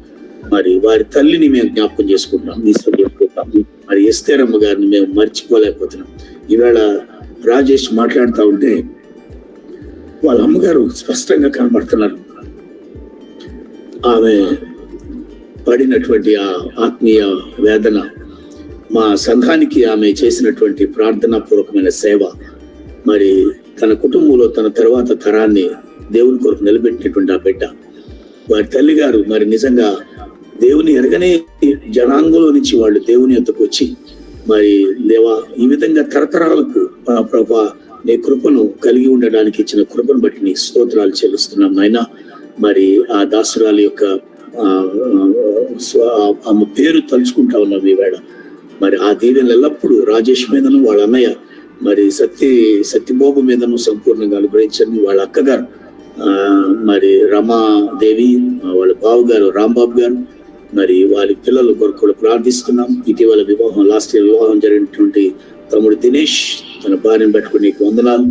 మరి వారి తల్లిని మేము జ్ఞాపకం చేసుకుంటున్నాం, మరి ఎస్తేరమ్మ గారిని మేము మర్చిపోలేకపోతున్నాం. ఈవేళ రాజేష్ మాట్లాడుతూ ఉంటే వాళ్ళ అమ్మగారు స్పష్టంగా కనబడుతున్నారు. ఆమె పడినటువంటి ఆ ఆత్మీయ వేదన, మా సంఘానికి ఆమె చేసినటువంటి ప్రార్థనా పూర్వకమైన సేవ, మరి తన కుటుంబంలో తన తర్వాత తరాన్ని దేవుని కొరకు నిలబెట్టినటువంటి ఆ బిడ్డ, వారి తల్లి గారు మరి నిజంగా దేవుని ఎరగనే జనాంగంలో నుంచి వాళ్ళు దేవుని యొద్దకు వచ్చి, మరి దేవా ఈ విధంగా తరతరాలకు ప్రభా నీ కృపను కలిగి ఉండడానికి ఇచ్చిన కృపను బట్టి నీ స్తోత్రాలు చెల్లిస్తున్నాం నాయన. మరి ఆ దాసురాలి యొక్క ఆమె పేరు తలుచుకుంటా ఉన్నాం ఈవేళ. మరి ఆ దీవెనలు ఎల్లప్పుడూ రాజేష్ మీదను వాళ్ళ అన్నయ్య మరి సత్యబాబు మీదను సంపూర్ణంగా అనుగ్రహించండి. వాళ్ళ అక్కగారు మరి రమాదేవి, వాళ్ళ బావు గారు రాంబాబు గారు, మరి వారి పిల్లల కొరకు కూడా ప్రార్థిస్తున్నాం. ఇటీవల లాస్ట్ ఇయర్ వివాహం జరిగినటువంటి తమ్ముడు దినేష్ తన భార్యను పెట్టుకుని నీకు వందనాలు.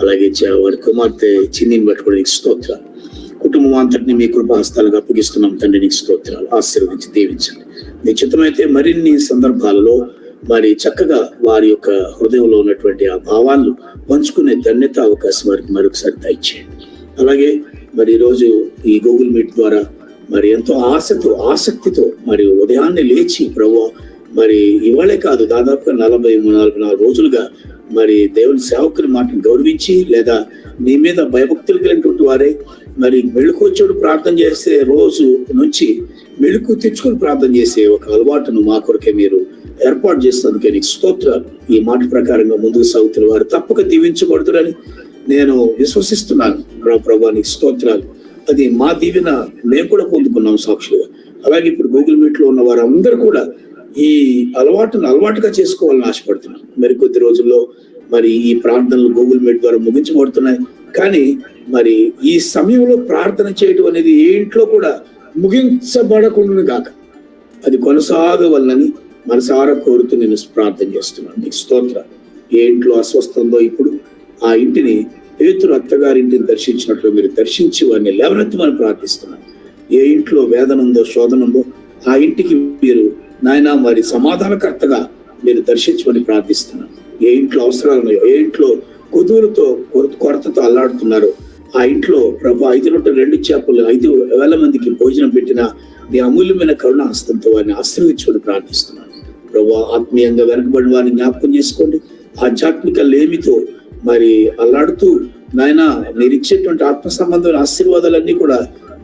అలాగే వారి కుమార్తె చిన్నిని పెట్టుకుని నీకు స్తోత్రాలు. కుటుంబం అంతటిని మీ కృపాహస్తాలకు అప్పగిస్తున్నాం తండ్రి, నీకు స్తోత్రాలు. ఆశీర్వదించి దీవించండి. నీ చిత్తమైతే మరిన్ని సందర్భాలలో మరి చక్కగా వారి యొక్క హృదయంలో ఉన్నటువంటి ఆ భావాలను పంచుకునే ధన్యత అవకాశం వారికి మరొకసారి దయచేయండి. అలాగే మరి ఈరోజు ఈ గూగుల్ మీట్ ద్వారా మరి ఎంతో ఆసక్తితో మరి ఉదయాన్నే లేచి ప్రభువా, మరి ఇవాళే కాదు దాదాపుగా 44 రోజులుగా మరి దేవుని సేవకుని మాటను గౌరవించి, లేదా నీ మీద భయభక్తులు కలిగినటువంటి వారే మరి మెళుకు వచ్చేడు ప్రార్థన చేసే రోజు నుంచి మెళుకు తెచ్చుకొని ప్రార్థన చేసే ఒక అలవాటును మా కొరకే మీరు ఏర్పాటు చేసినందుకే నీకు స్తోత్రాలు. ఈ మాట ప్రకారంగా ముందుకు సాగుతున్న వారు తప్పక దీవించబడుతురని నేను విశ్వసిస్తున్నాను. ప్రభా నీకు స్తోత్రాలు. అది మా దీవెన మేము కూడా పొందుకున్నాం సాక్షులుగా. అలాగే ఇప్పుడు గూగుల్ మీట్ లో ఉన్న వారందరూ కూడా ఈ అలవాటుగా చేసుకోవాలని ఆశపడుతున్నాను. మరి కొద్ది రోజుల్లో మరి ఈ ప్రార్థనలు గూగుల్ మీట్ ద్వారా ముగించబడుతున్నాయి. కానీ మరి ఈ సమయంలో ప్రార్థన చేయడం అనేది ఏ ఇంట్లో కూడా ముగించబడకుండా గాక అది కొనసాగవలనని మనసారా కోరుతూ నేను ప్రార్థన చేస్తున్నాను. నీకు స్తోత్రాలు. ఏ ఇంట్లో అస్వస్థ ఉందో ఇప్పుడు ఆ ఇంటిని పేతురు అత్తగారింటిని దర్శించినట్లు మీరు దర్శించి వారిని లేవనెత్తమని ప్రార్థిస్తున్నాను. ఏ ఇంట్లో వేదన ఉందో శోధన ఉందో ఆ ఇంటికి మీరు నాయన మరి సమాధానకర్తగా మీరు దర్శించమని ప్రార్థిస్తున్నాను. ఏ ఇంట్లో అవసరాలు ఉన్నాయో, ఏ ఇంట్లో కొదువులతో కొరతతో అల్లాడుతున్నారో ఆ ఇంట్లో ప్రభు 5 రొట్టెలు 2 చేపలు 5,000 మందికి భోజనం పెట్టిన నీ అమూల్యమైన కరుణ హస్తంతో వారిని ఆశీర్వదించమని ప్రార్థిస్తున్నాను. ప్రభు ఆత్మీయంగా వెనకబడిన వారిని జ్ఞాపకం చేసుకోండి. ఆధ్యాత్మిక లేమితో మరి అల్లాడుతూ నాయన మీరు ఇచ్చేటువంటి ఆత్మ సంబంధమైన ఆశీర్వాదాలన్నీ కూడా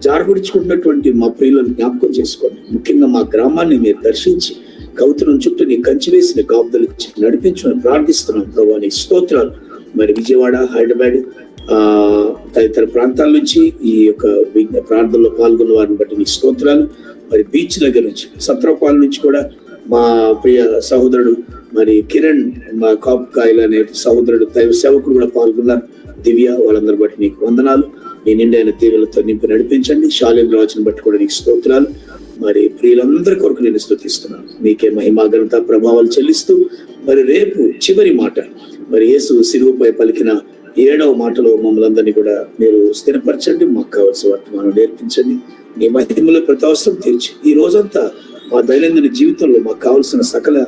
జారబుడుచుకున్నటువంటి మా ప్రియులను జ్ఞాపకం చేసుకోండి. ముఖ్యంగా మా గ్రామాన్ని మీరు దర్శించి కవితలను చుట్టూ నీ కంచి వేసిన కాపుదలు నడిపించమని ప్రార్థిస్తున్నాం ప్రభా. నీ స్తోత్రాలు. మరి విజయవాడ, హైదరాబాద్ తదితర ప్రాంతాల నుంచి ఈ యొక్క ప్రార్థనలో పాల్గొన్న వారిని బట్టి నీ స్తోత్రాలు. మరి బీచ్ దగ్గర నుంచి, సత్రపాల నుంచి కూడా మా ప్రియ సహోదరుడు మరి కిరణ్, మా కాపుకాయలు అనే సహోదరుడు దైవ సేవకుడు కూడా పాల్గొన్నారు. దివ్య, వాళ్ళందరి బట్టి నీకు వందనాలు. నీ నిండైన దీవులతో నింపి నడిపించండి. శాలేం రాజుని బట్టి కూడా నీకు స్తోత్రాలు. మరి ప్రియులందరి కొరకు నేను స్తుతిస్తున్నాను. నీకే మహిమా ఘనత ప్రభావాలు చెల్లిస్తూ మరి రేపు చివరి మాట, మరి యేసు సిలువపై పలికిన 7వ మాటలో మమ్మల్ని అందరినీ కూడా మీరు స్థిరపరచండి. మాకు కావాల్సిన వర్తమానం నేర్పించండి. నీ మహిమలో ప్రతి అవసరం తీర్చి ఈ రోజంతా మా దైనందిన జీవితంలో మాకు కావాల్సిన సకల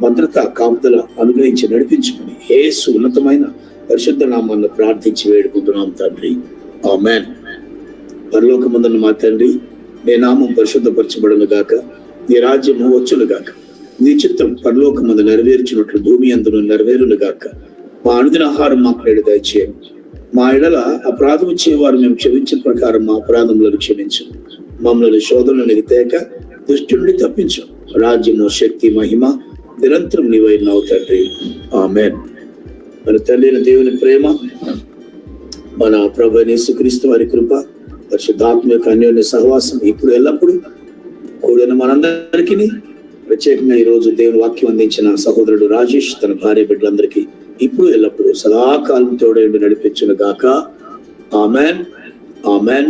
భద్రత, కాపుదల అనుగ్రహించి నడిపించుకుని యేసు ఉన్నతమైన పరిశుద్ధ నామాన్ని ప్రార్థించి వేడుకుంటున్నాం తండ్రి. ఆమేన్. పరలోకమందున్న మా తండ్రి, నీ నామం పరిశుద్ధపరచబడును గాక, నీ రాజ్యము వచ్చును గాక, నీ చిత్తం పరలోకమందు నెరవేర్చినట్లు భూమి అందును నెరవేరును గాక. మా అనుదిన ఆహారం మాకు నేడు దయచేయండి. మా ఎడల అపరాధం చేయవారు మేము క్షమించిన ప్రకారం మా అపరాధములను క్షమించు. మమ్మల్ని శోధనలకు తేక దుష్టి నుండి తప్పించు. రాజ్యము, శక్తి, మహిమ నిరంతరం నీవైనావు తండ్రి. ఆమేన్. మన తండ్రి అయిన దేవుని ప్రేమ, మన ప్రభువైన యేసుక్రీస్తు వారి కృప, పరిశుద్ధాత్మ యొక్క అన్యోన్య సహవాసం ఇప్పుడు ఎల్లప్పుడు కూడిన మనందరికీ, ప్రత్యేకంగా ఈ రోజు దేవుని వాక్యం అందించిన సహోదరుడు రాజేష్ తన భార్య బిడ్డలందరికీ ఇప్పుడు ఎల్లప్పుడు సదాకాలం తోడేండు నడిపించును గాక. Amen, amen,